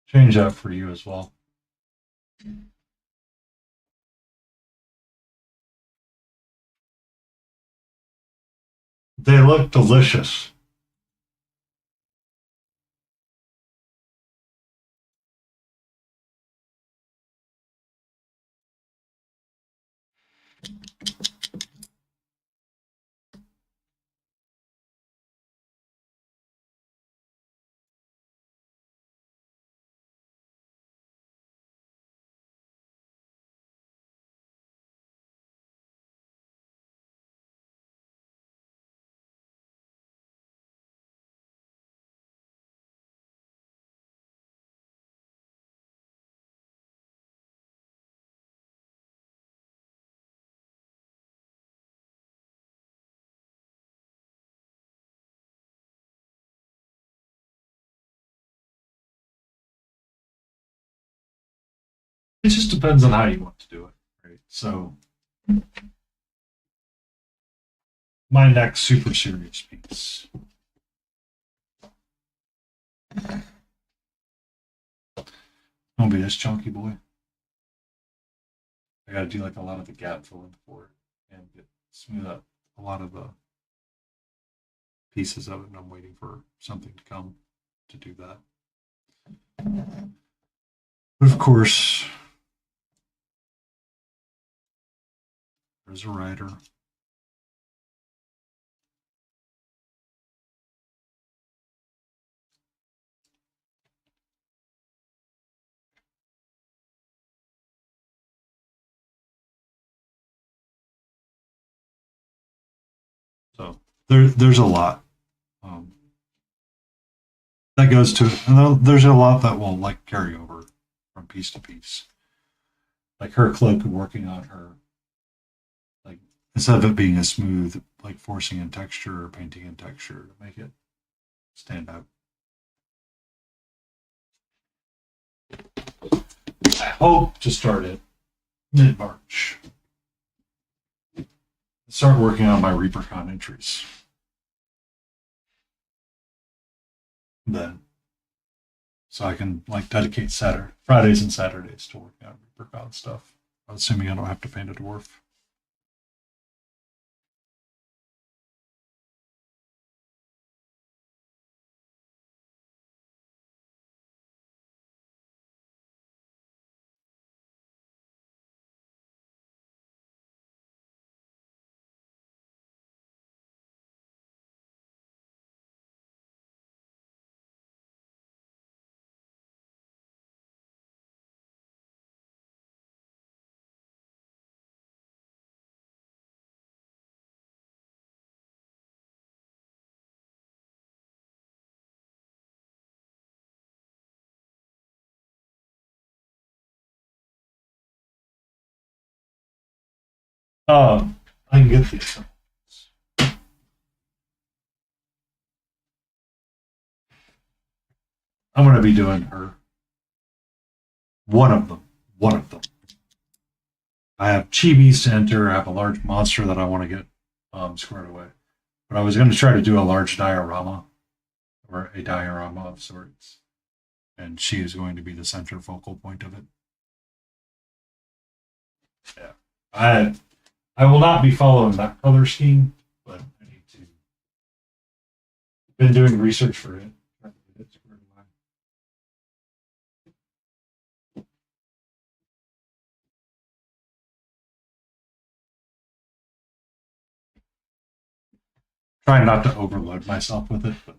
change that for you as well. They look delicious. It just depends on how you want to do it, right? So my next super serious piece. Won't be this chunky boy. I gotta do like a lot of the gap filling for it and smooth out a lot of the pieces of it, and I'm waiting for something to come to do that. But of course, there's a rider. So there's a lot that goes to it, and there's a lot that will like carry over from piece to piece. Like her cloak and working on her, like instead of it being a smooth, like forcing in texture or painting in texture to make it stand out. I hope to start it mid-March. Start working on my ReaperCon entries. Then So I can like dedicate Fridays and Saturdays to working on Reaper God stuff. Assuming I don't have to paint a dwarf. I can get these. I'm going to be doing her. One of them. One of them. I have chibis to enter. I have a large monster that I want to get squared away. But I was going to try to do a large diorama, or a diorama of sorts. And she is going to be the center focal point of it. Yeah. I will not be following that color scheme, but I need to. Been doing research for it. Trying not to overload myself with it, but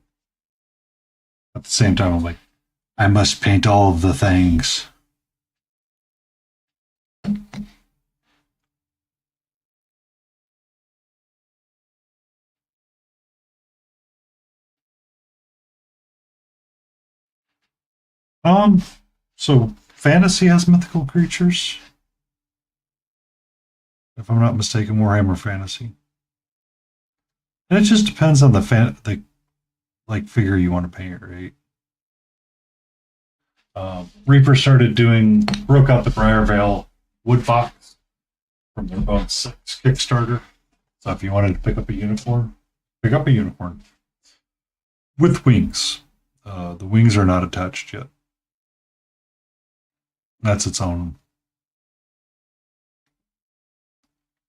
at the same time, I'm like, I must paint all of the things. So fantasy has mythical creatures. If I'm not mistaken, Warhammer Fantasy. And it just depends on the like figure you want to paint, right? Reaper broke out the Briarvale wood box from their Bone 6 Kickstarter. So if you wanted to pick up a unicorn, pick up a unicorn with wings. The wings are not attached yet. That's its own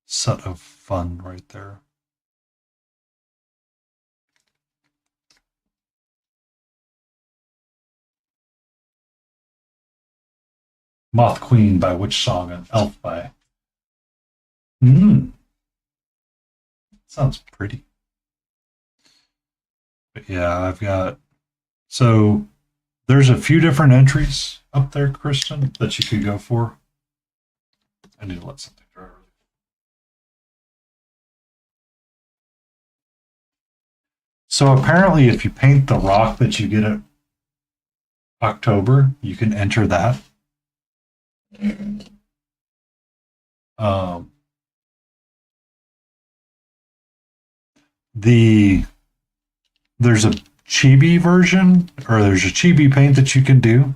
set of fun right there. Moth Queen by Witch Song and Elf by. Sounds pretty. But yeah, I've got. So there's a few different entries up there, Kristen, that you could go for. I need to let something dry. So apparently, if you paint the rock that you get at October, you can enter that. There's a chibi version, or there's a chibi paint that you can do.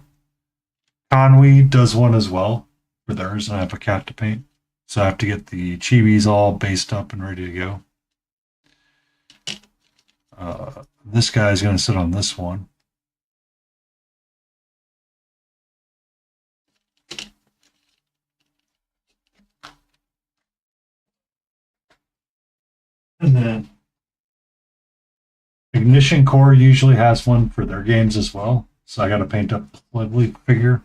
Conway does one as well for theirs, and I have a cat to paint. So I have to get the chibis all based up and ready to go. This guy's going to sit on this one. And then Ignition Core usually has one for their games as well. So I got to paint up the Lively figure.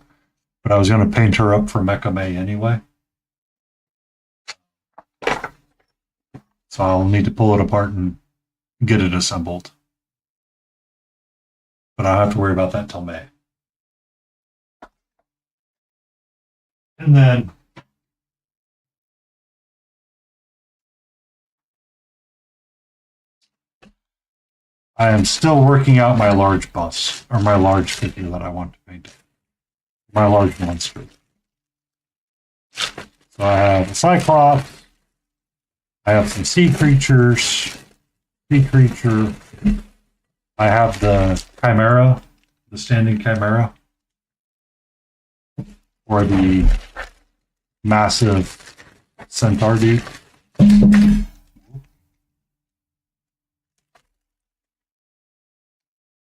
But I was going to paint her up for Mecha May anyway. So I'll need to pull it apart and get it assembled. But I don't have to worry about that till May. And then I am still working out my large bus, or my large figure that I want to paint. My large monster. So I have a Cyclops. I have some sea creatures. Sea creature. I have the Chimera, the standing Chimera. Or the massive Centaur dude.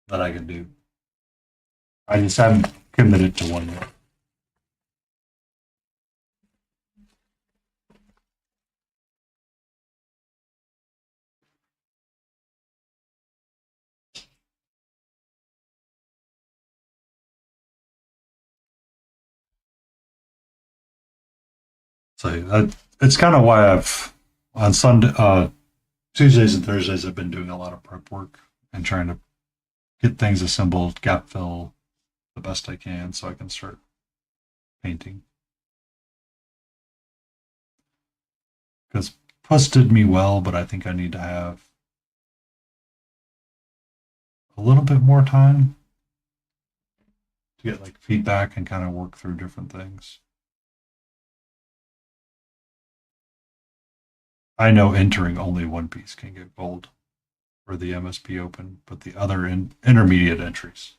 That I can do. I just haven't committed to one yet. So it's kind of why I've on Sunday, Tuesdays and Thursdays, I've been doing a lot of prep work and trying to get things assembled, gap fill the best I can, so I can start painting. Because Puss did me well, but I think I need to have a little bit more time to get like feedback and kind of work through different things. I know entering only one piece can get gold for the MSP Open, but the other intermediate entries.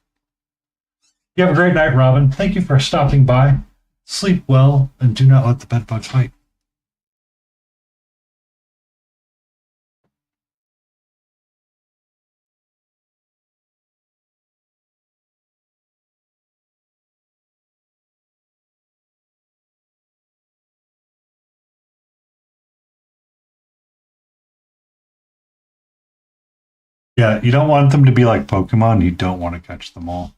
You have a great night, Robin. Thank you for stopping by. Sleep well and do not let the bedbugs bite. Yeah, you don't want them to be like Pokemon. You don't want to catch them all.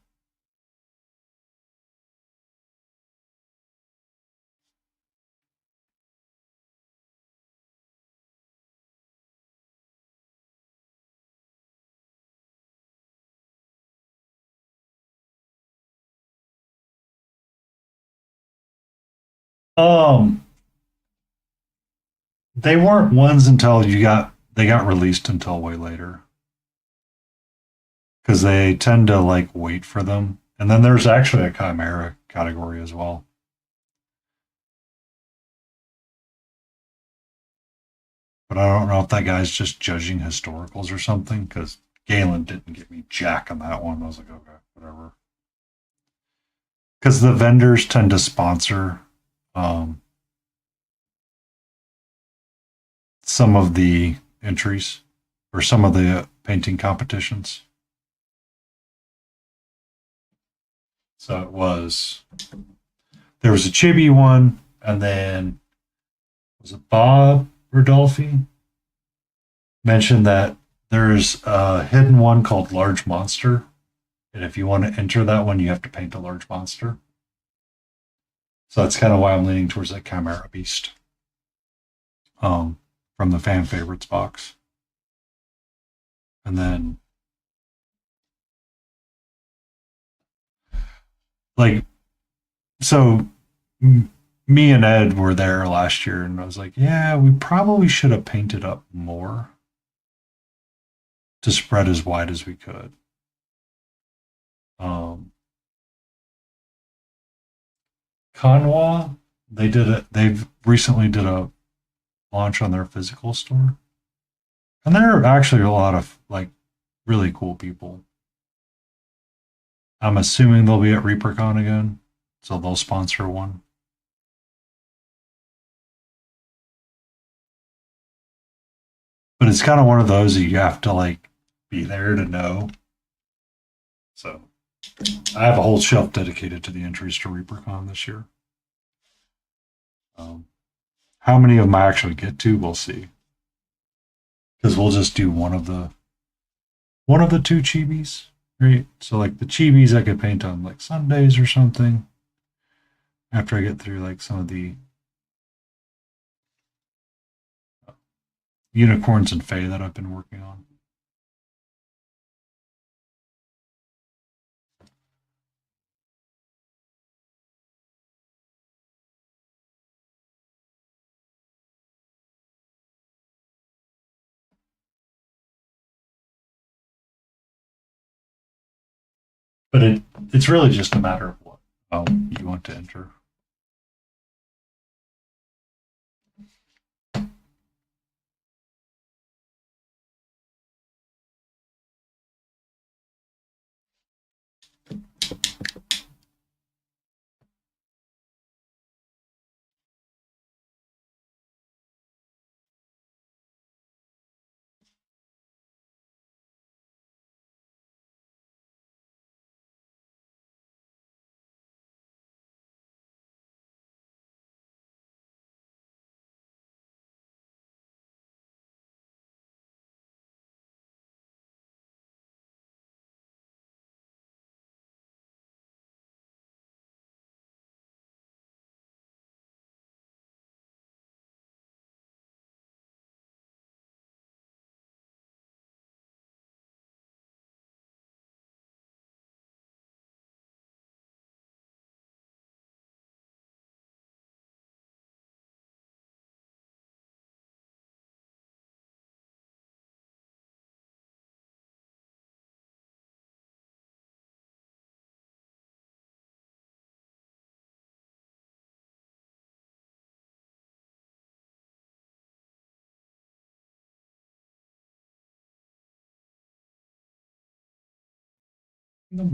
Um, they weren't ones until they got released until way later because they tend to like wait for them. And then there's actually a Chimera category as well. But I don't know if that guy's just judging historicals or something because Galen didn't get me jack on that one. I was like, okay, whatever. Because the vendors tend to sponsor um, some of the entries or some of the painting competitions. So there was a Chibi one, and then was it Bob Rodolfi mentioned that there's a hidden one called Large Monster. And if you want to enter that one, you have to paint a large monster. So that's kind of why I'm leaning towards that Chimera Beast from the fan favorites box. And then, like, so me and Ed were there last year, and I was like, yeah, we probably should have painted up more to spread as wide as we could. Conwa, they've recently did a launch on their physical store. And there are actually a lot of like really cool people. I'm assuming they'll be at ReaperCon again, so they'll sponsor one. But it's kind of one of those that you have to like be there to know. So I have a whole shelf dedicated to the entries to ReaperCon this year. How many of them I actually get to, we'll see. Because we'll just do one of the two chibis, right? So like the chibis I could paint on like Sundays or something. After I get through like some of the unicorns and Fey that I've been working on. But it's really just a matter of what you want to enter. No.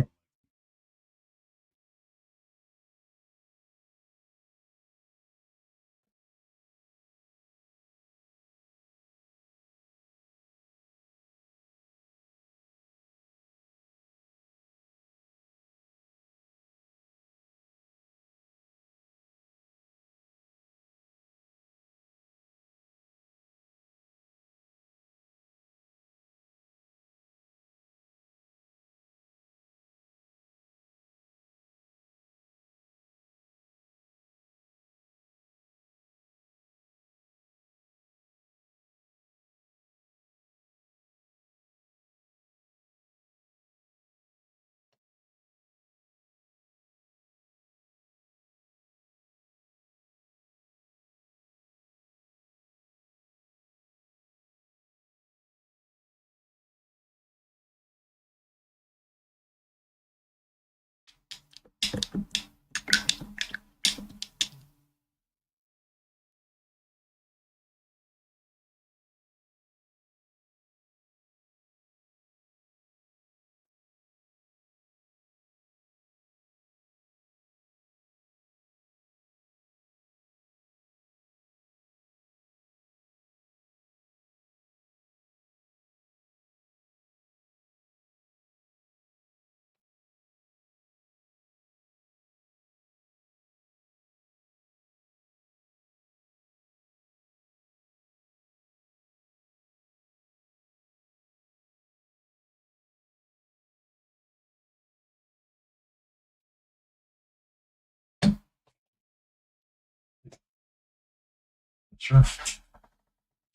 Sure.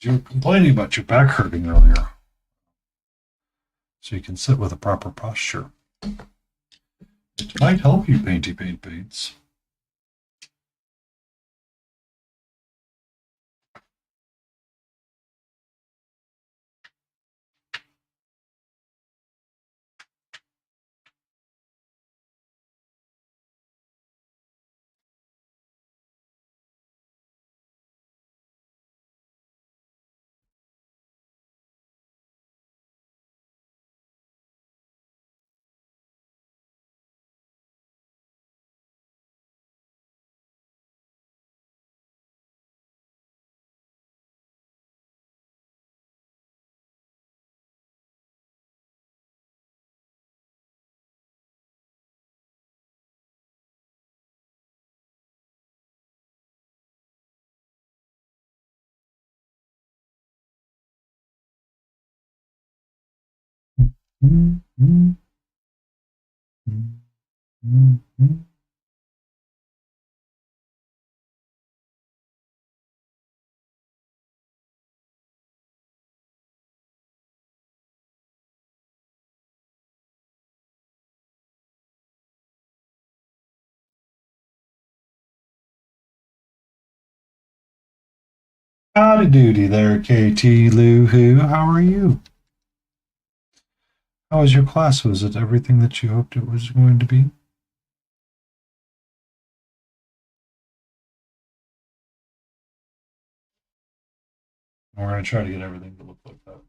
You were complaining about your back hurting earlier. So you can sit with a proper posture. It might help you, Painty Paint Paints. Mm-hmm. Mm-hmm. Howdy doody there, KT Lou Who. How are you? How was your class? Was it everything that you hoped it was going to be? We're going to try to get everything to look like that.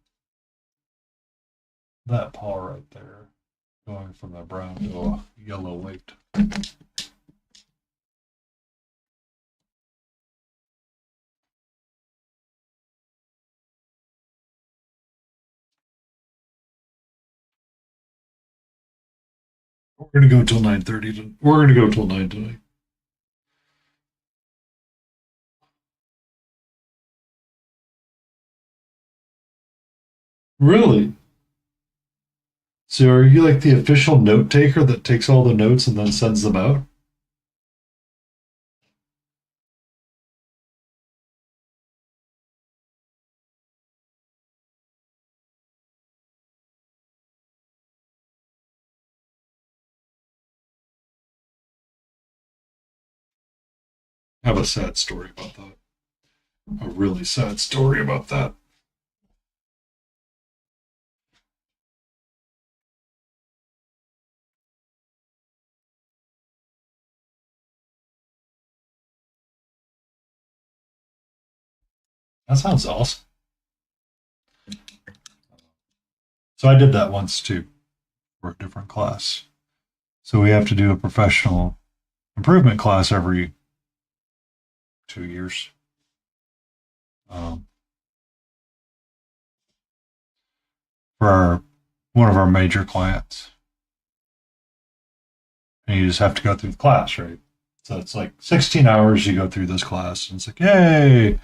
That paw right there, going from a brown to a yellow white. We're going to go till 9:30. We're going to go till 9 tonight. Really? So are you like the official note taker that takes all the notes and then sends them out? I have a sad story about that. A really sad story about that. That sounds awesome. So I did that once too, for a different class. So we have to do a professional improvement class every 2 years. For one of our major clients. And you just have to go through the class, right? So it's like 16 hours you go through this class, and it's like, yay!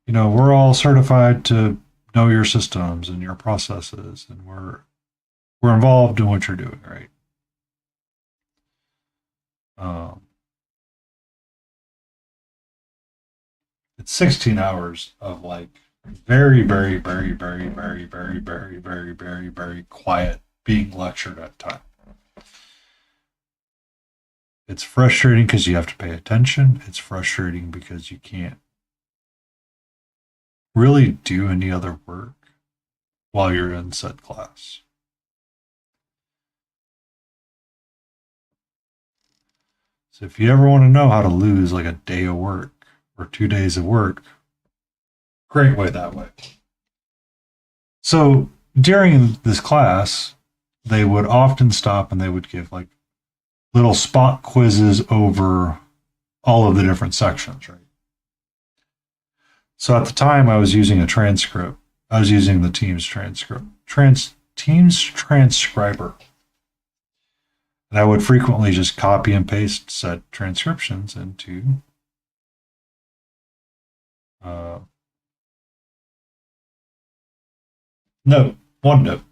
You know, we're all certified to know your systems and your processes, and we're involved in what you're doing, right? It's 16 hours of like very, very, very, very, very, very, very, very, very, very quiet being lectured at time. It's frustrating because you have to pay attention. It's frustrating because you can't really do any other work while you're in said class. So if you ever want to know how to lose like a day of work or 2 days of work, great way that way. So during this class, they would often stop and they would give like little spot quizzes over all of the different sections, right? So at the time, I was using a transcript. I was using the Teams transcript, Teams transcriber. And I would frequently just copy and paste said transcriptions into OneNote,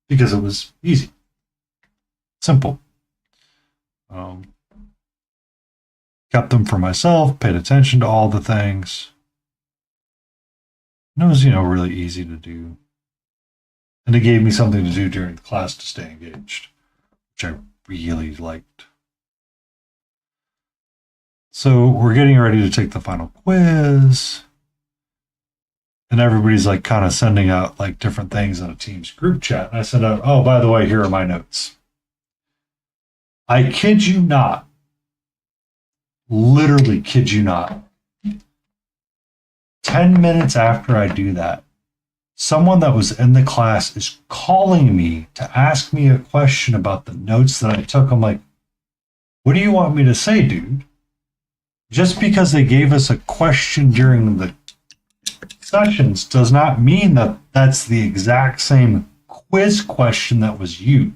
because it was easy, simple. Kept them for myself, paid attention to all the things. And it was, really easy to do. And it gave me something to do during the class to stay engaged, which I really liked. So we're getting ready to take the final quiz. And everybody's like kind of sending out like different things in a Teams group chat. And I sent out, oh, by the way, here are my notes. I kid you not. Literally kid you not. 10 minutes after I do that, someone that was in the class is calling me to ask me a question about the notes that I took. I'm like, what do you want me to say, dude? Just because they gave us a question during the sessions does not mean that that's the exact same quiz question that was used.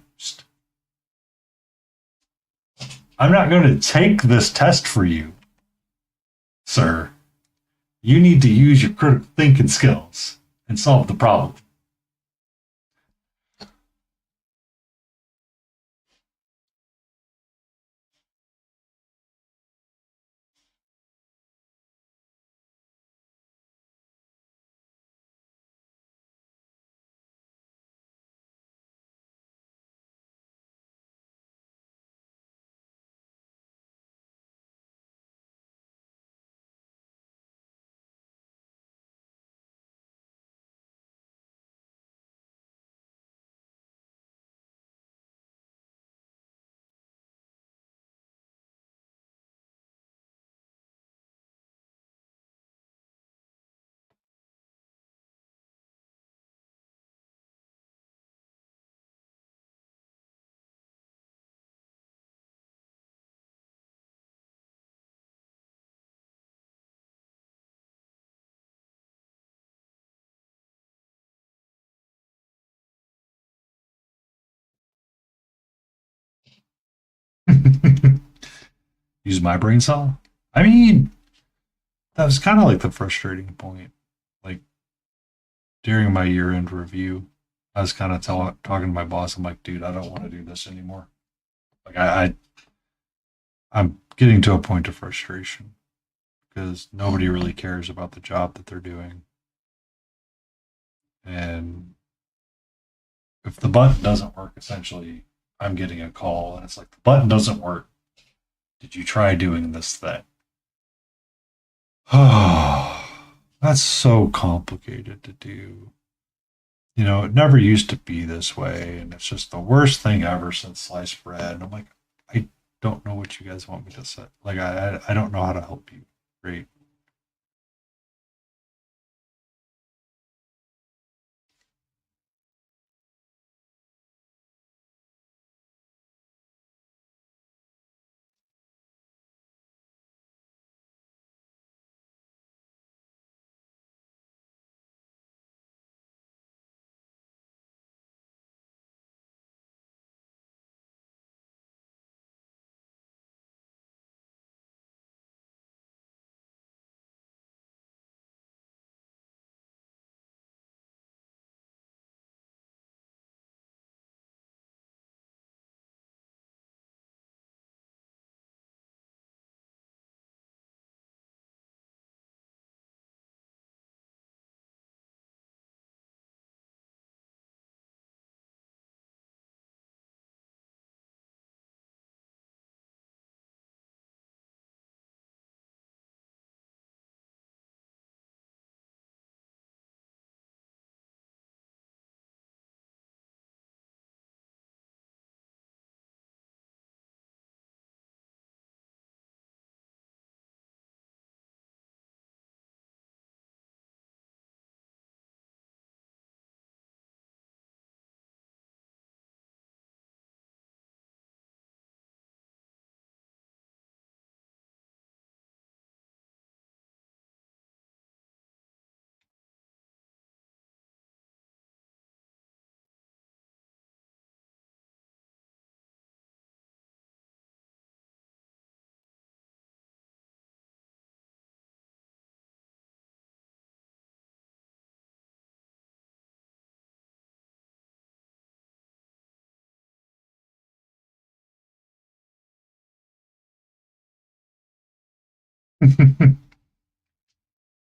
I'm not going to take this test for you, sir. You need to use your critical thinking skills and solve the problem. Use my brain cell? I mean, that was kind of like the frustrating point. Like during my year-end review, I was kind of talking to my boss. I'm like, dude, I don't want to do this anymore. Like I'm getting to a point of frustration because nobody really cares about the job that they're doing. And if the button doesn't work, essentially, I'm getting a call and it's like, the button doesn't work. Did you try doing this thing? Oh, that's so complicated to do. It never used to be this way, and it's just the worst thing ever since sliced bread. And I'm like, I don't know what you guys want me to say. Like, I don't know how to help you. Great.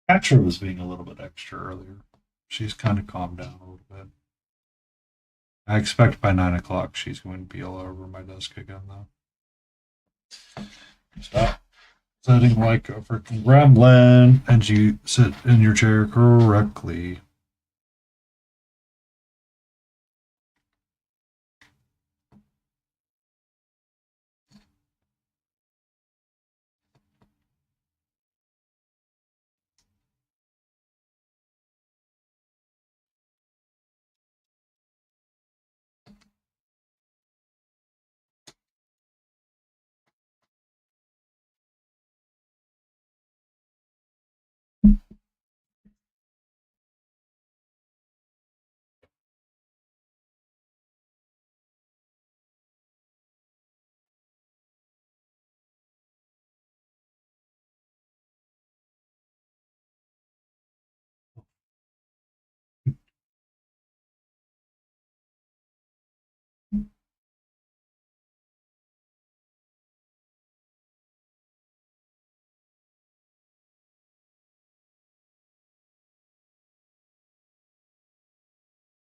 Patra was being a little bit extra earlier. She's kind of calmed down a little bit. I expect by 9 o'clock she's going to be all over my desk again, though. Stop sitting like a freaking gremlin, and you sit in your chair correctly.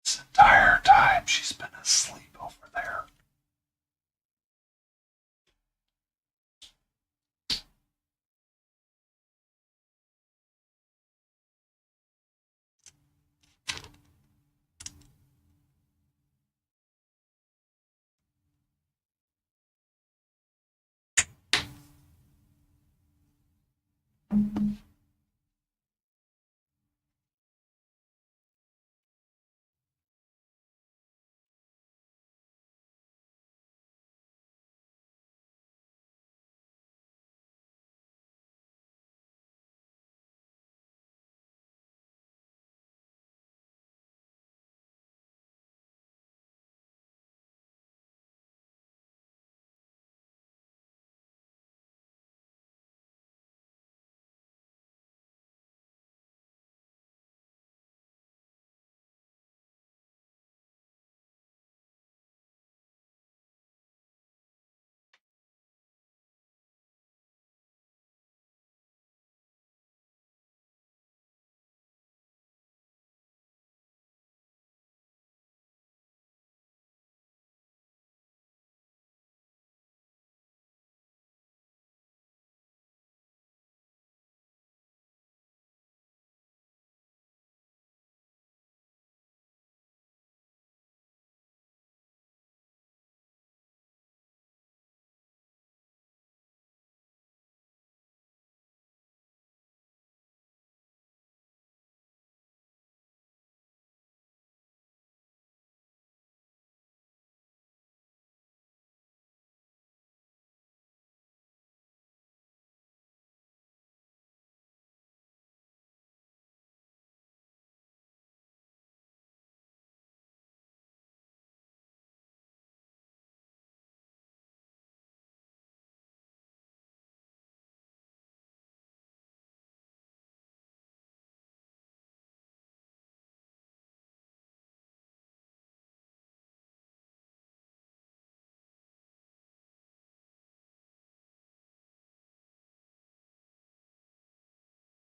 This entire time she's been asleep over there.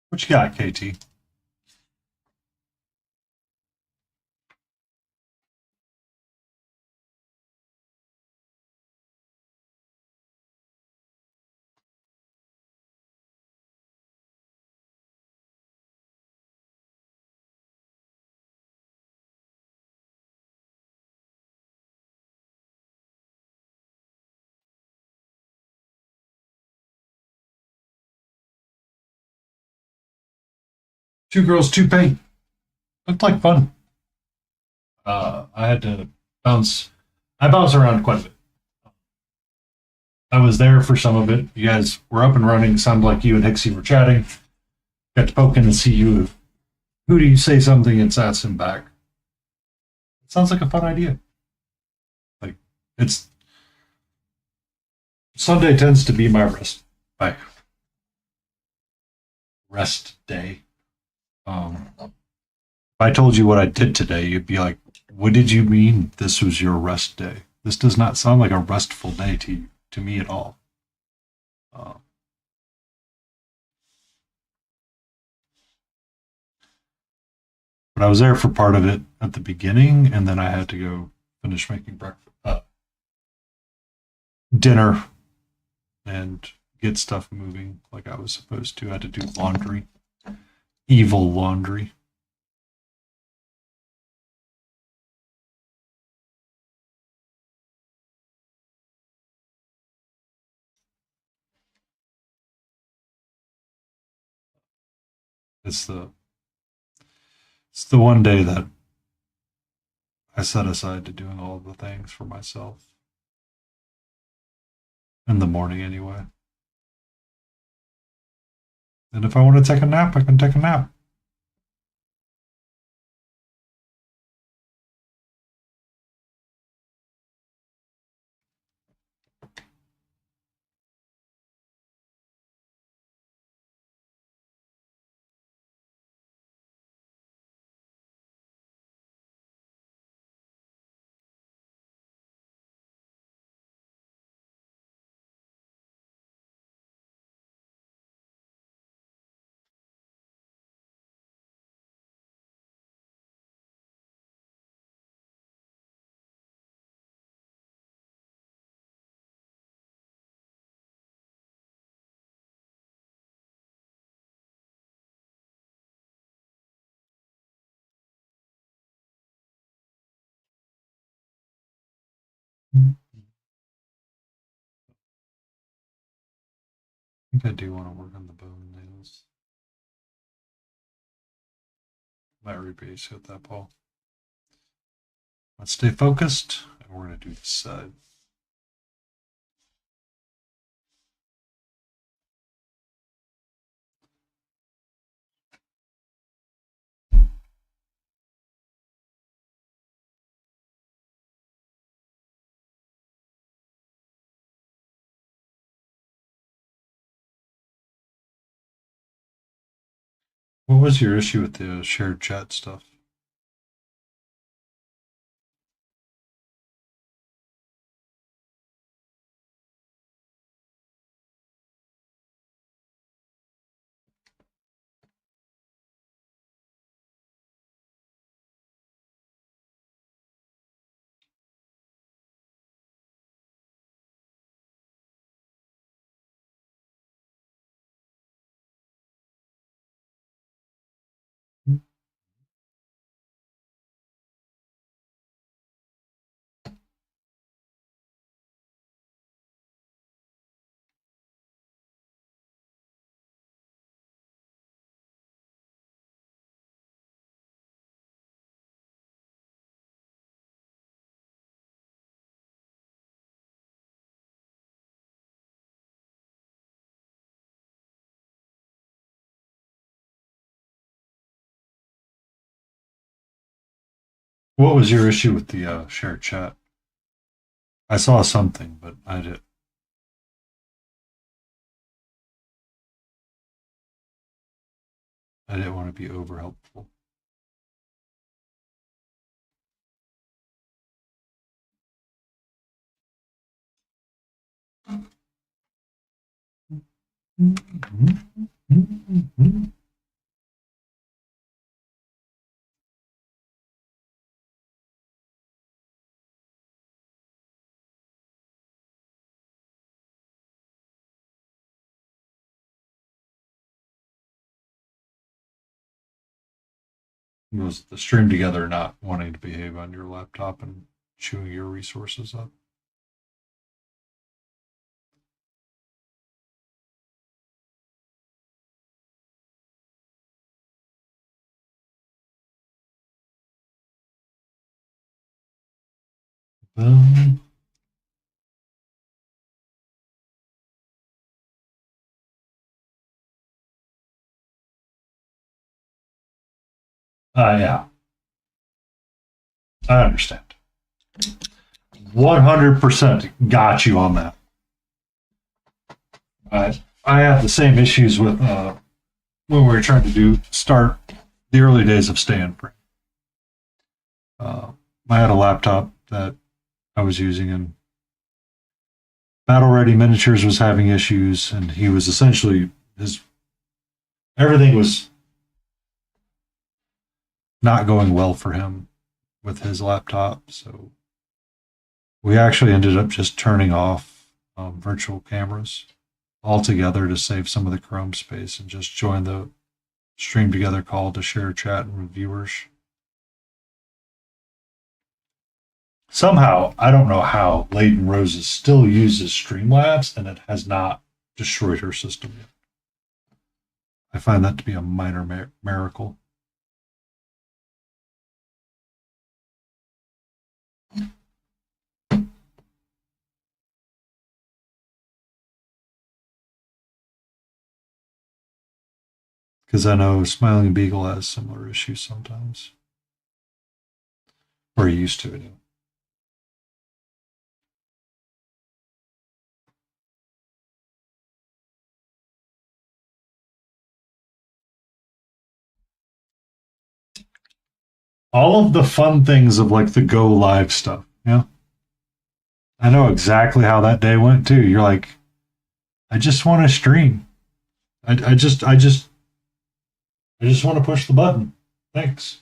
What you got, KT? Two girls, two paint. Looked like fun. I had to bounce. I bounce around quite a bit. I was there for some of it. You guys were up and running. Sounded like you and Hixie were chatting. Got to poke in and see you. Who do you say something and sass him back? It sounds like a fun idea. Like it's Sunday tends to be my rest day. If I told you what I did today, you'd be like, "What did you mean? This was your rest day? This does not sound like a restful day to me at all." Uh, But I was there for part of it at the beginning, and then I had to go finish making dinner and get stuff moving like I was supposed to. I had to do laundry. Evil laundry. It's the one day that I set aside to doing all of the things for myself. In the morning, anyway. And if I want to take a nap, I can take a nap. I think I do want to work on the bone nails. Might rebase hit that ball. Let's stay focused, and we're going to do this side. What was your issue with the shared chat stuff? What was your issue with the shared chat? I saw something, but I didn't want to be over helpful. Was the stream together not wanting to behave on your laptop and chewing your resources up? Um, yeah, I understand. 100% got you on that. I had the same issues with when we were trying to start the early days of Stand Free. I had a laptop that I was using, and Battle Ready Miniatures was having issues, and he was essentially everything was not going well for him with his laptop. So we actually ended up just turning off virtual cameras altogether to save some of the Chrome space and just join the stream together call to share chat and viewers. Somehow, I don't know how, Leighton Roses still uses Streamlabs and it has not destroyed her system yet. I find that to be a minor miracle. Because I know Smiling Beagle has similar issues sometimes. Or he used to, anyway. All of the fun things of like the go live stuff. Yeah. I know exactly how that day went too. You're like, I just want to stream. I just want to push the button. Thanks.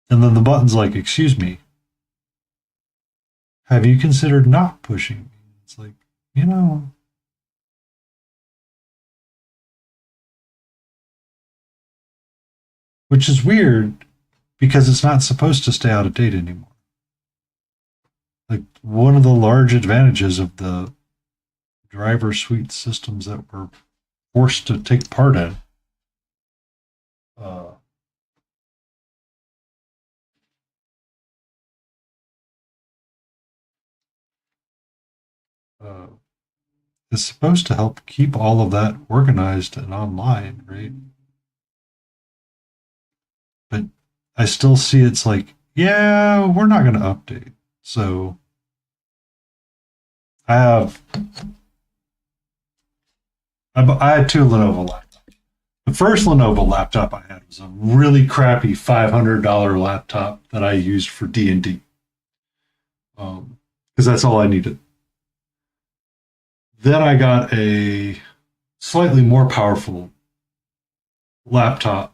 And then the button's like, excuse me. Have you considered not pushing me? It's like, you know. Which is weird because it's not supposed to stay out of date anymore. Like one of the large advantages of the driver suite systems that we're forced to take part in is supposed to help keep all of that organized and online, right? But I still see it's like, yeah, we're not going to update. So I had two Lenovo laptops. The first Lenovo laptop I had was a really crappy $500 laptop that I used for D&D. Because that's all I needed. Then I got a slightly more powerful laptop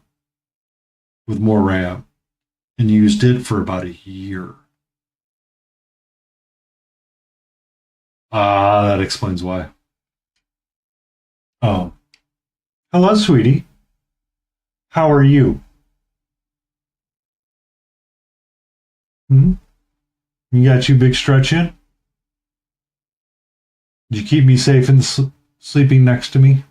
with more RAM and used it for about a year. That explains why. Oh. Hello, sweetie. How are you? Hmm? You got you big stretch in? Did you keep me safe and sleeping next to me?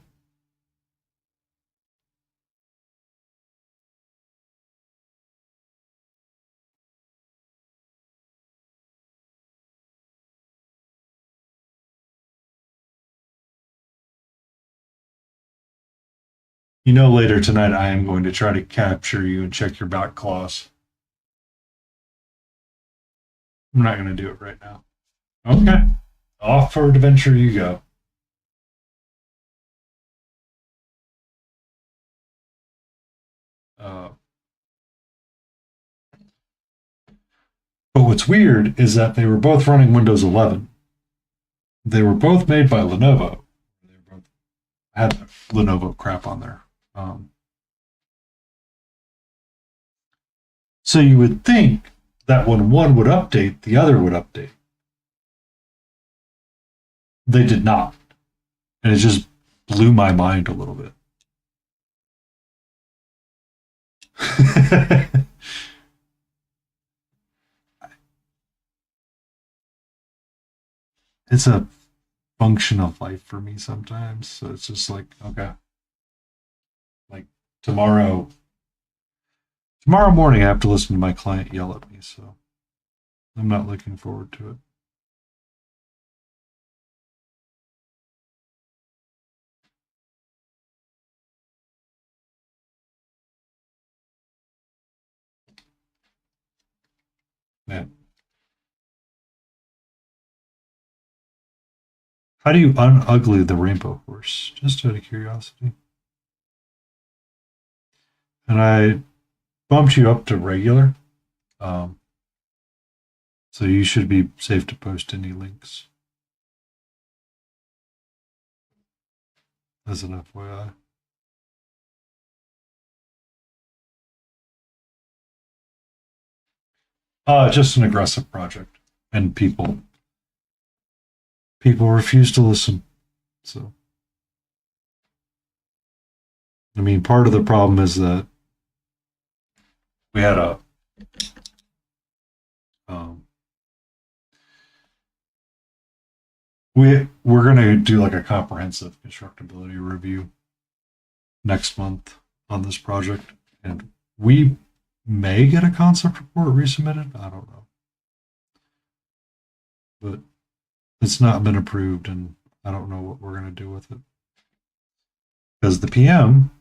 You know, later tonight I am going to try to capture you and check your back claws. I'm not going to do it right now. Okay. Off for adventure you go. But what's weird is that they were both running Windows 11. They were both made by Lenovo. They both had Lenovo crap on there. So you would think that when one would update, the other would update. They did not. And it just blew my mind a little bit. It's a function of life for me sometimes. So it's just like, okay. Like tomorrow morning I have to listen to my client yell at me, so I'm not looking forward to it. Man. How do you unugly the rainbow horse? Just out of curiosity. And I bumped you up to regular. So you should be safe to post any links. As an FYI. Just an aggressive project, and people refuse to listen. So, I mean, part of the problem is that we had a um, we're gonna do like a comprehensive constructability review next month on this project, and we may get a concept report resubmitted. I don't know, but it's not been approved, and I don't know what we're gonna do with it because the PM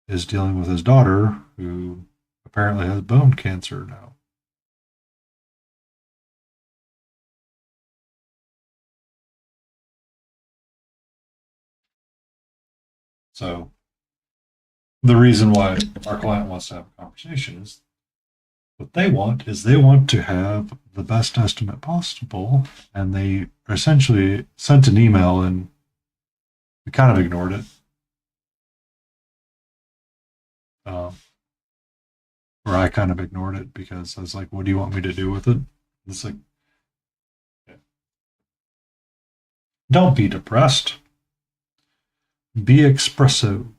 is dealing with his daughter who apparently has bone cancer now. So the reason why our client wants to have a conversation is what they want is they want to have the best estimate possible, and they essentially sent an email and we kind of ignored it. Um, or I kind of ignored it because I was like, what do you want me to do with it? It's like, don't be depressed. Be espresso.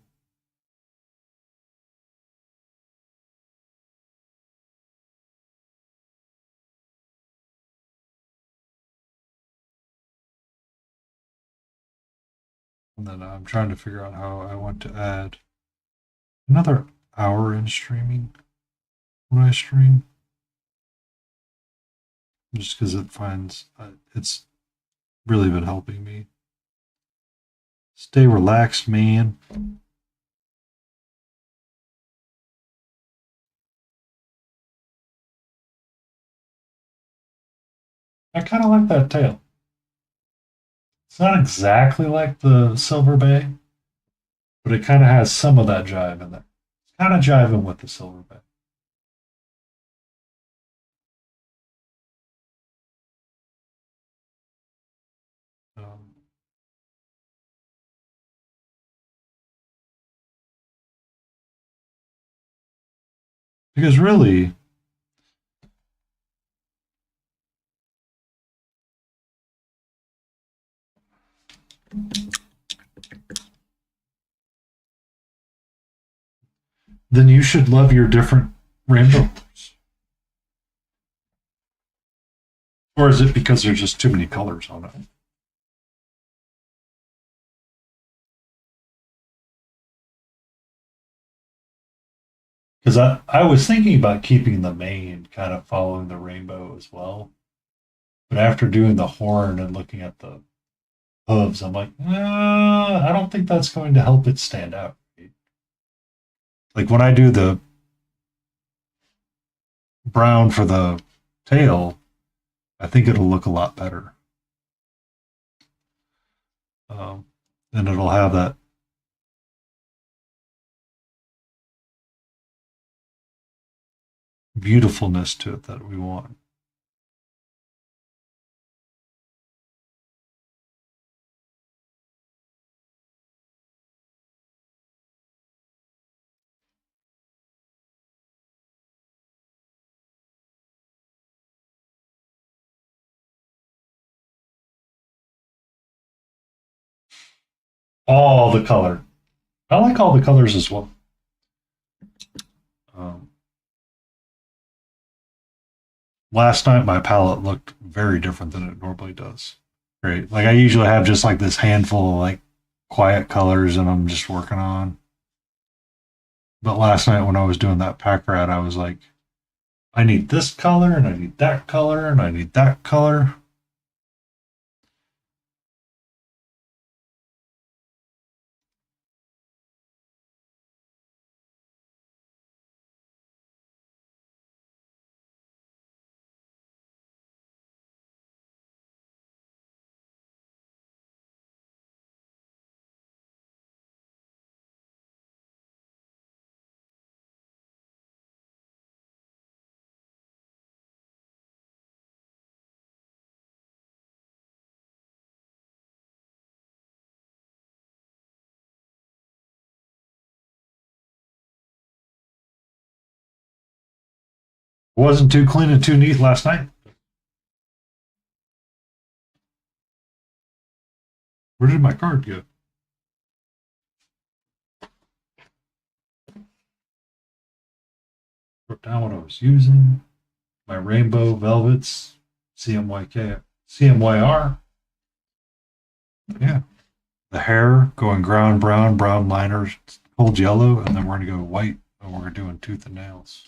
And then I'm trying to figure out how I want to add another hour in streaming when I stream. Just because it finds it's really been helping me. Stay relaxed, man. I kind of like that tail. It's not exactly like the Silver Bay, but it kind of has some of that jive in there. It's kind of jiving with the Silver Bay. Um, because really, then you should love your different rainbow colors. Or is it because there's just too many colors on it? Because I was thinking about keeping the mane kind of following the rainbow as well. But after doing the horn and looking at the hooves, I'm like, I don't think that's going to help it stand out. Like when I do the brown for the tail, I think it'll look a lot better. Um, and it'll have that beautifulness to it that we want. All the color. I like all the colors as well. Um, Last night, my palette looked very different than it normally does. Great. Like I usually have just like this handful of like quiet colors and I'm just working on. But last night when I was doing that pack rat, I was like, I need this color and I need that color and I need that color. Wasn't too clean and too neat last night. Where did my card go? Wrote down what I was using. My rainbow velvets, CMYR. Yeah. The hair going ground brown, brown liners, cold yellow, and then we're going to go white, and we're doing tooth and nails.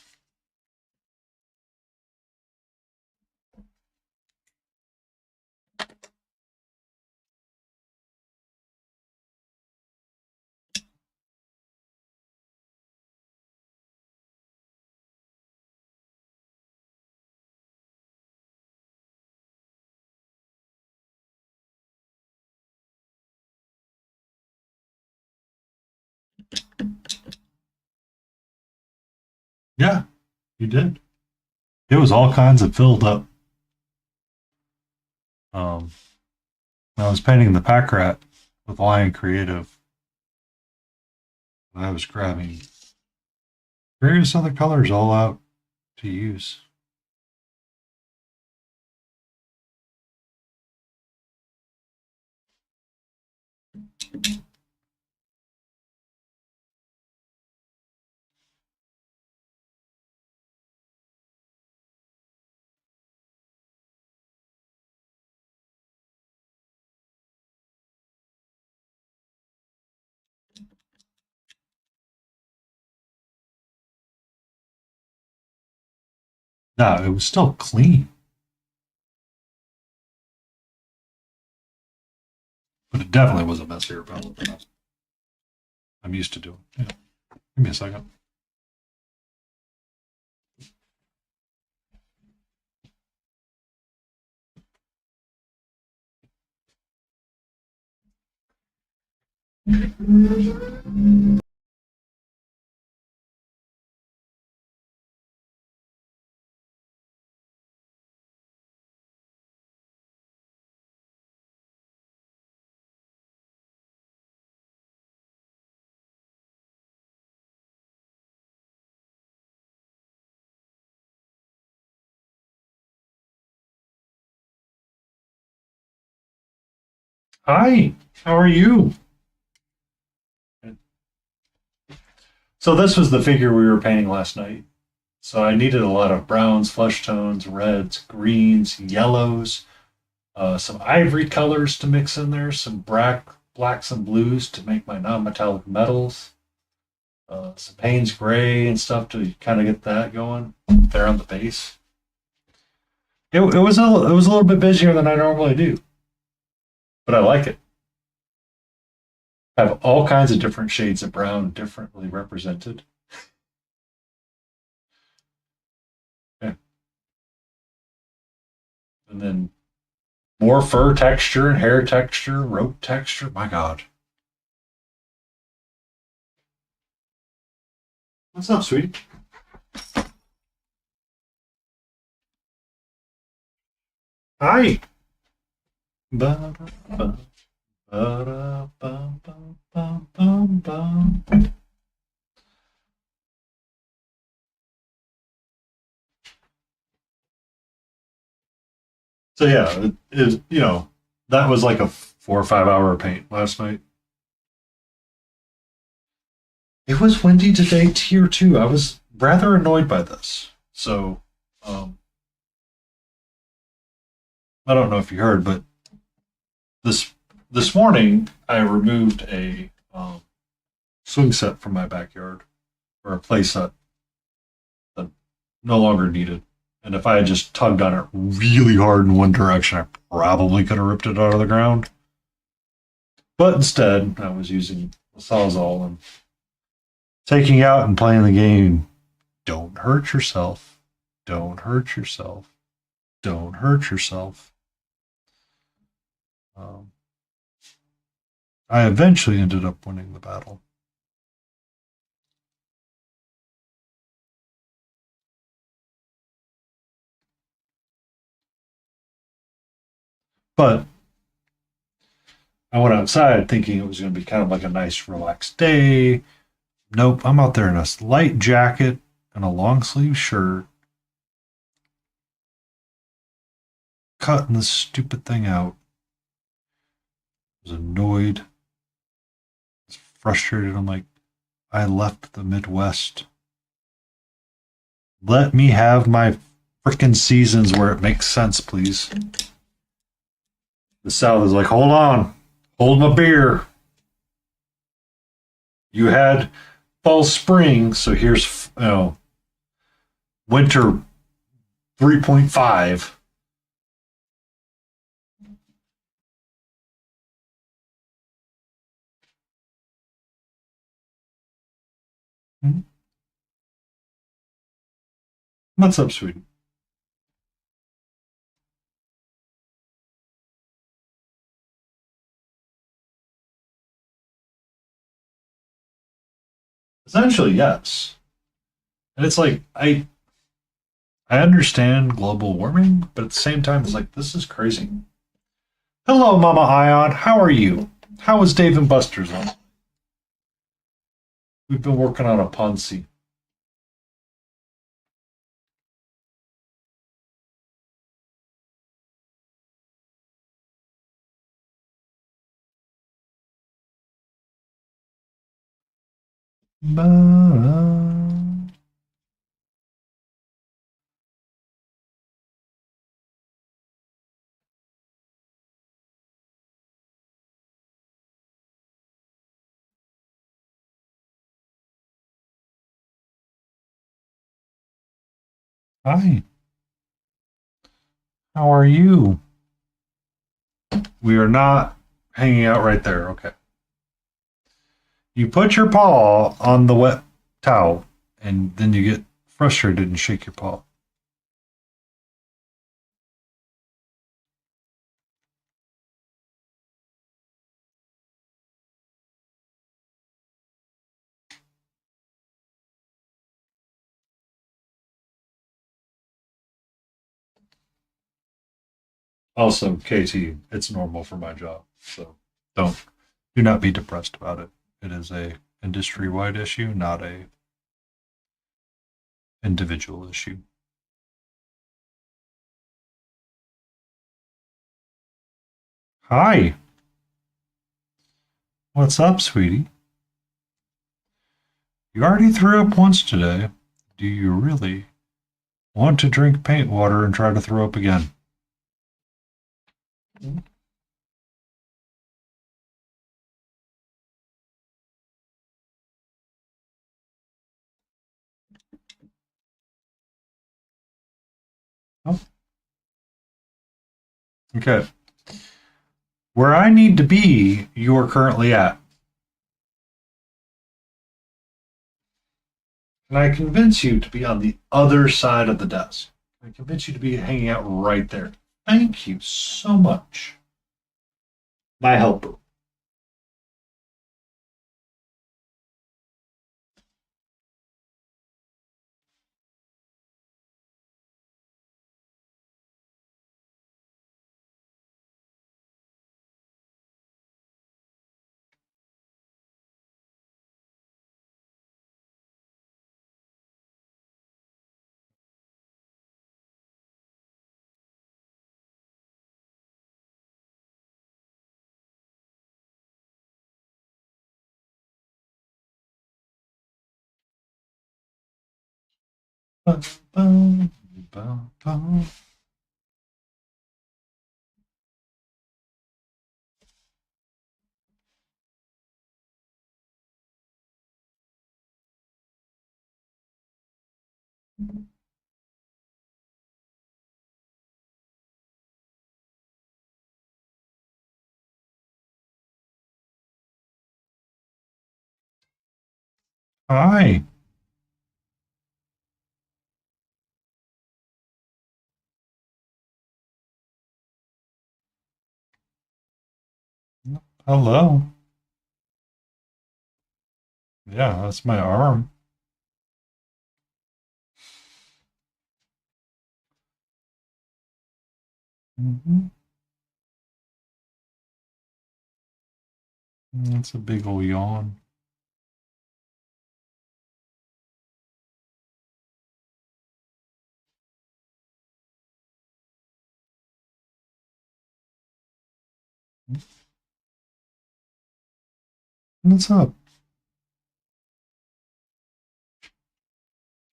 Yeah, you did. It was all kinds of filled up. I was painting the pack rat with Lion Creative. I was grabbing various other colors all out to use. No, it was still clean, but it definitely was a messier palette than I'm used to doing. Yeah. Give me a second. Hi, how are you? So this was the figure we were painting last night. So I needed a lot of browns, flesh tones, reds, greens, yellows, some ivory colors to mix in there, some blacks and blues to make my non-metallic metals, some Payne's gray and stuff to kind of get that going there on the base. It was a little bit busier than I normally do, but I like it. I have all kinds of different shades of brown differently represented. Yeah. And then more fur texture and hair texture, rope texture. My God. What's up, sweetie? Hi. Ba-da-ba, ba-da-bum-bum-bum-bum. So yeah, that was like a 4 or 5 hour paint last night. It was windy today, tier two. I was rather annoyed by this. So, um, I don't know if you heard, but this this morning I removed a swing set from my backyard, or a play set that no longer needed. And if I had just tugged on it really hard in one direction, I probably could have ripped it out of the ground. But instead, I was using a sawzall and taking out and playing the game. Don't hurt yourself. Don't hurt yourself. Don't hurt yourself. Um, I eventually ended up winning the battle. But I went outside thinking it was going to be kind of like a nice, relaxed day. Nope, I'm out there in a light jacket and a long sleeve shirt cutting this stupid thing out. I was annoyed. I was frustrated. I'm like, I left the Midwest. Let me have my freaking seasons where it makes sense, please. The South is like, hold on, hold my beer. You had fall, spring, so here's winter 3.5. What's up, Sweden? Essentially, yes. And it's like I understand global warming, but at the same time, it's like this is crazy. Hello, Mama Ion. How are you? How was Dave and Buster's on? We've been working on a Ponzi. Hi. How are you? We are not hanging out right there. Okay. You put your paw on the wet towel, and then you get frustrated and shake your paw. Also, KT, it's normal for my job, so do not be depressed about it. It is a industry-wide issue, not a individual issue. Hi. What's up, sweetie? You already threw up once today. Do you really want to drink paint water and try to throw up again? Oh, okay. Where I need to be, you are currently at. Can I convince you to be on the other side of the desk? Can I convince you to be hanging out right there? Thank you so much. My helper. Bum, bum, bum, bum. Hi. Hello. Yeah, that's my arm. Mm-hmm. That's a big old yawn. What's up?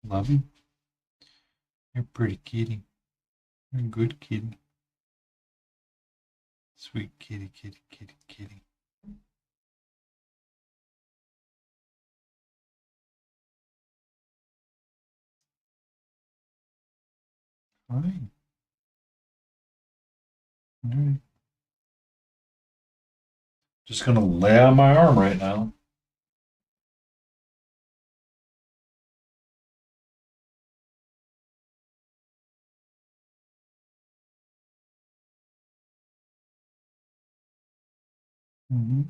Love you. You're a pretty kitty. You're a good kitty. Sweet kitty, kitty, kitty, kitty. Fine. All right. Just gonna lay on my arm right now. Mm-hmm.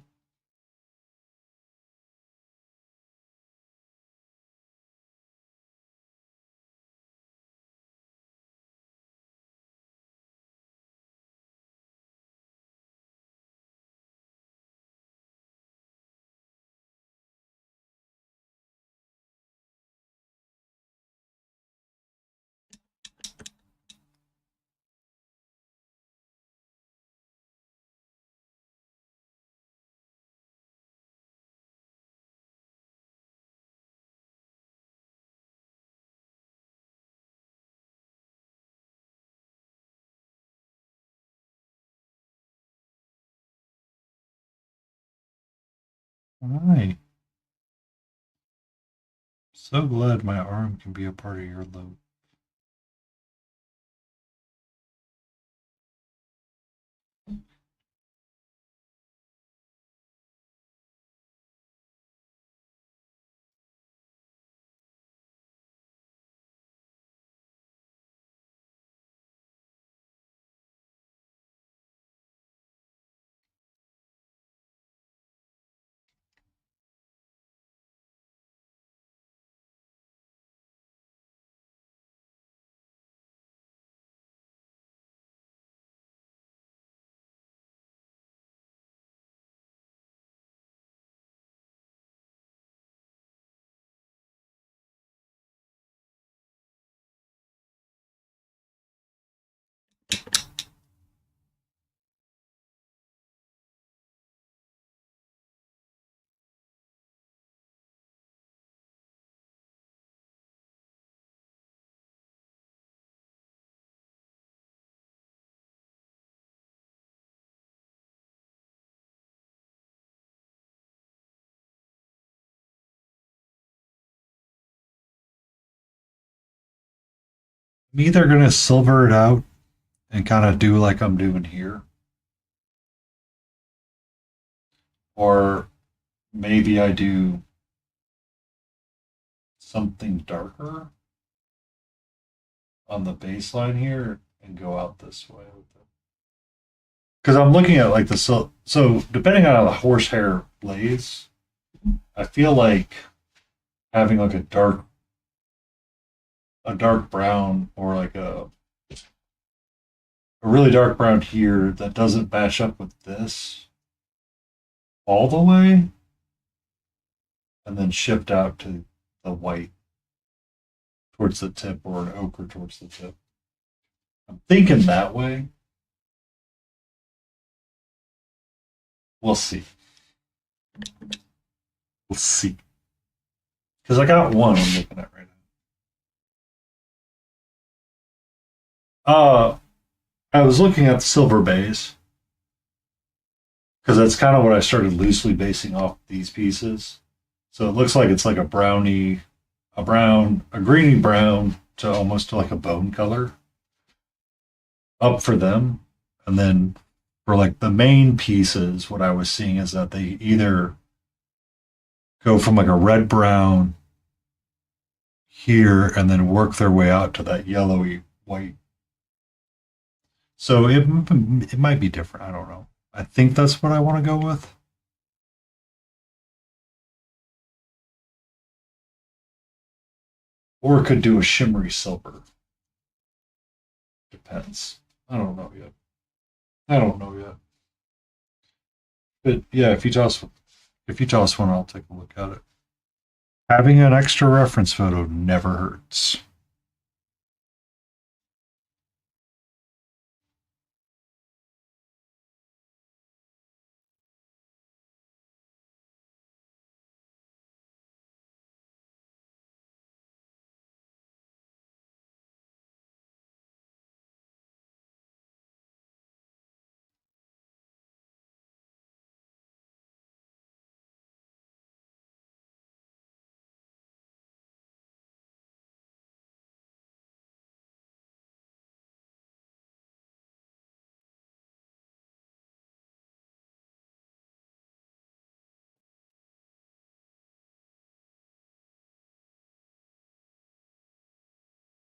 All right. So glad my arm can be a part of your load. I'm either gonna silver it out and kind of do like I'm doing here, or maybe I do something darker on the baseline here and go out this way with it. Because I'm looking at like the so depending on how the horsehair lays, I feel like having like a dark brown or like a really dark brown here that doesn't match up with this all the way, and then shift out to the white towards the tip or an ochre towards the tip. I'm thinking that way. We'll see. We'll see. Because I got one I'm looking at right now. I was looking at the silver bays because that's kind of what I started loosely basing off these pieces. So it looks like it's like a brownie, a greeny brown to almost like a bone color up for them. And then for like the main pieces, what I was seeing is that they either go from like a red brown here and then work their way out to that yellowy white. So it might be different. I don't know. I think that's what I want to go with. Or it could do a shimmery silver. Depends. I don't know yet. I don't know yet. But yeah, if you toss one, I'll take a look at it. Having an extra reference photo never hurts.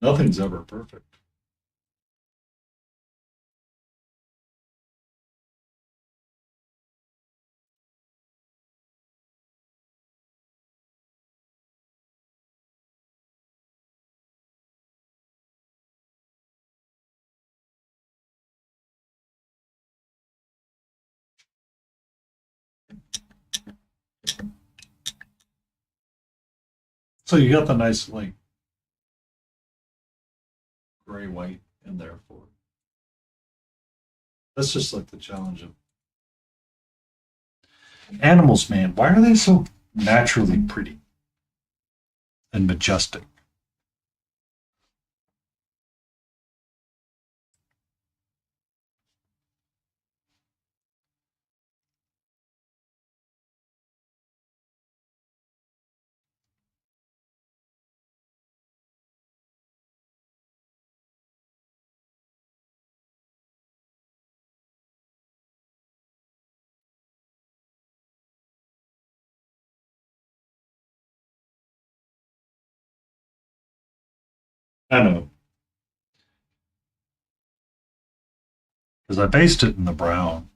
Nothing's ever perfect. So you got the nice like gray white in there for it. That's just like the challenge of animals, man. Why are they so naturally pretty and majestic? I know. Because I based it in the brown,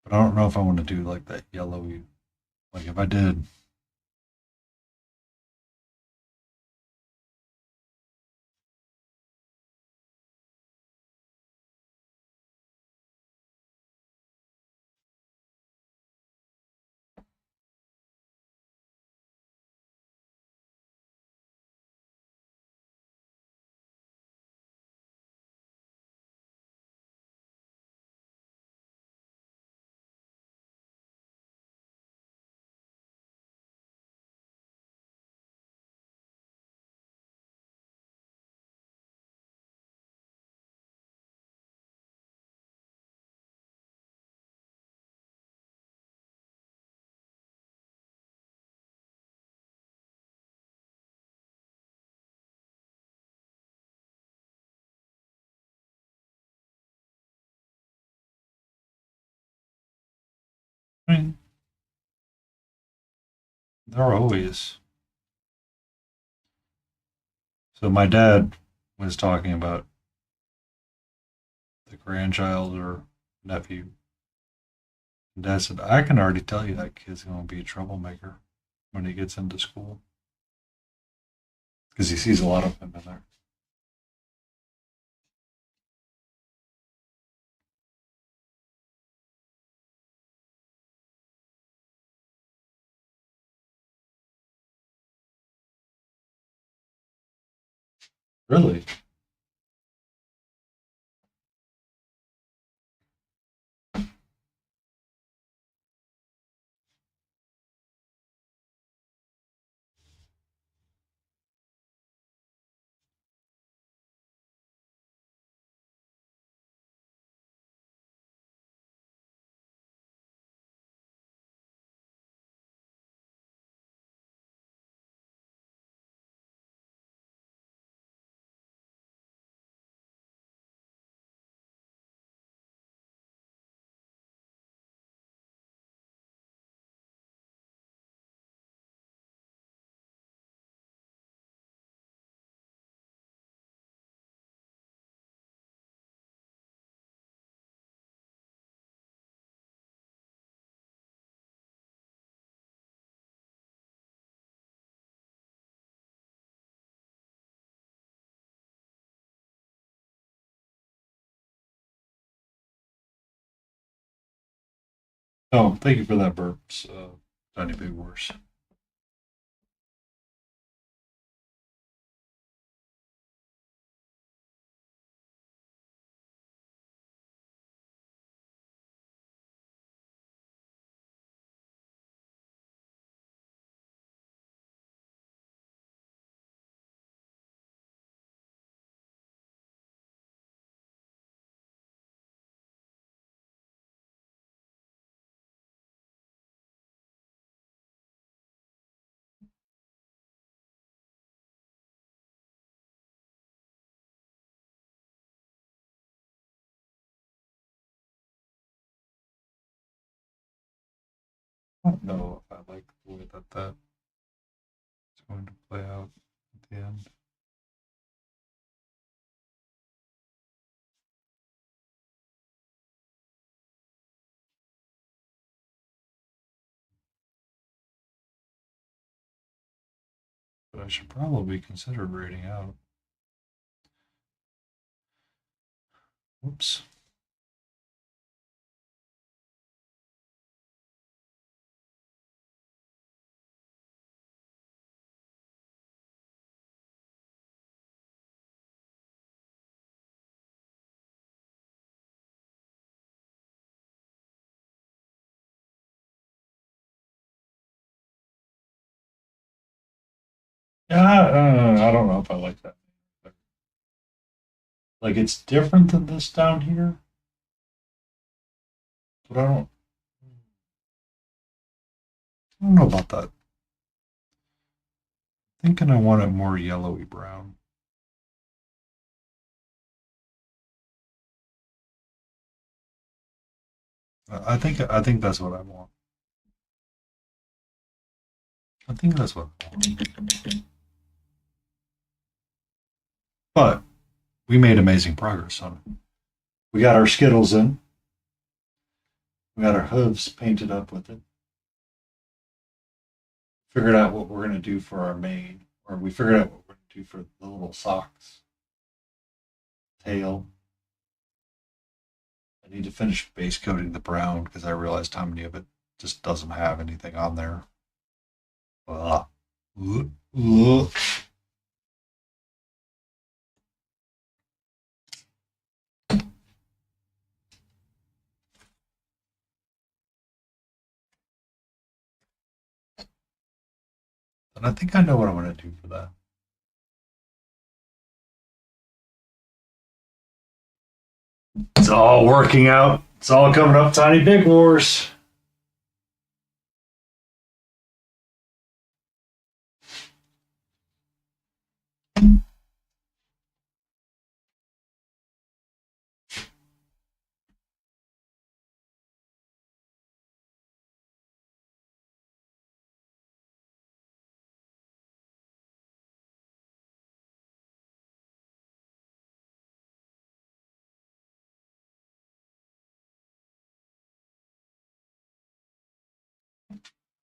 but I don't know if I want to do like that yellowy. Like if I did, I mean, they're always. So my dad was talking about the grandchild or nephew. And Dad said, I can already tell you that kid's going to be a troublemaker when he gets into school because he sees a lot of them in there. Really? Oh, thank you for that burps, Tiny Big Horse. I don't know if I like the way that that is going to play out at the end. I should probably consider raiding out. Whoops. Yeah, I don't know if I like that. Like, it's different than this down here, but I don't know about that. Thinking I want it more yellowy brown. I think that's what I want. I think that's what I want. But we made amazing progress on it. We got our Skittles in. We got our hooves painted up with it. Figured out what we're going to do for our mane, or we figured out what we're going to do for the little socks. Tail. I need to finish base coating the brown because I realized how many of it just doesn't have anything on there. Ugh. Ugh. And I think I know what I'm going to do for that. It's all working out. It's all coming up, Tiny Big Wars.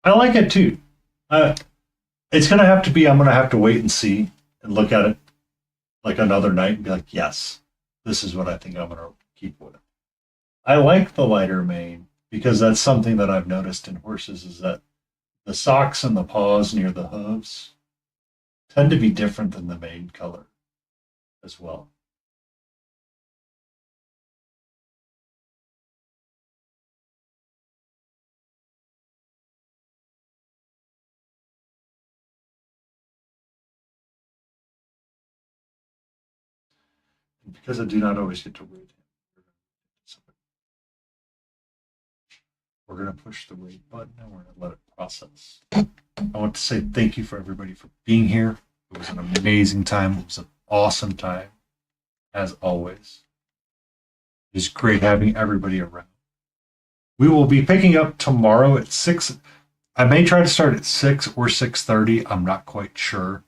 I like it too. It's going to have to be, I'm going to have to wait and see and look at it like another night and be like, yes, this is what I think I'm going to keep with it. I like the lighter mane because that's something that I've noticed in horses is that the socks and the paws near the hooves tend to be different than the mane color as well. And because I do not always get to read him, we're going to push the rate button and we're going to let it process. I want to say thank you for everybody for being here. It was an amazing time. It was an awesome time, as always. It's great having everybody around. We will be picking up tomorrow at 6. I may try to start at 6 or 6:30. I'm not quite sure.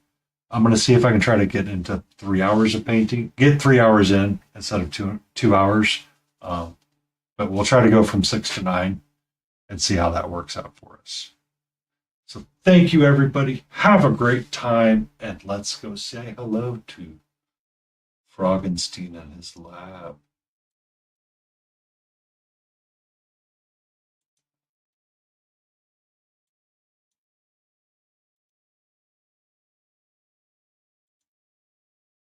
I'm going to see if I can try to get into 3 hours of painting. Get 3 hours in instead of 2 hours. But we'll try to go from 6 to 9 and see how that works out for us. So thank you, everybody. Have a great time. And let's go say hello to Froggenstein and his lab.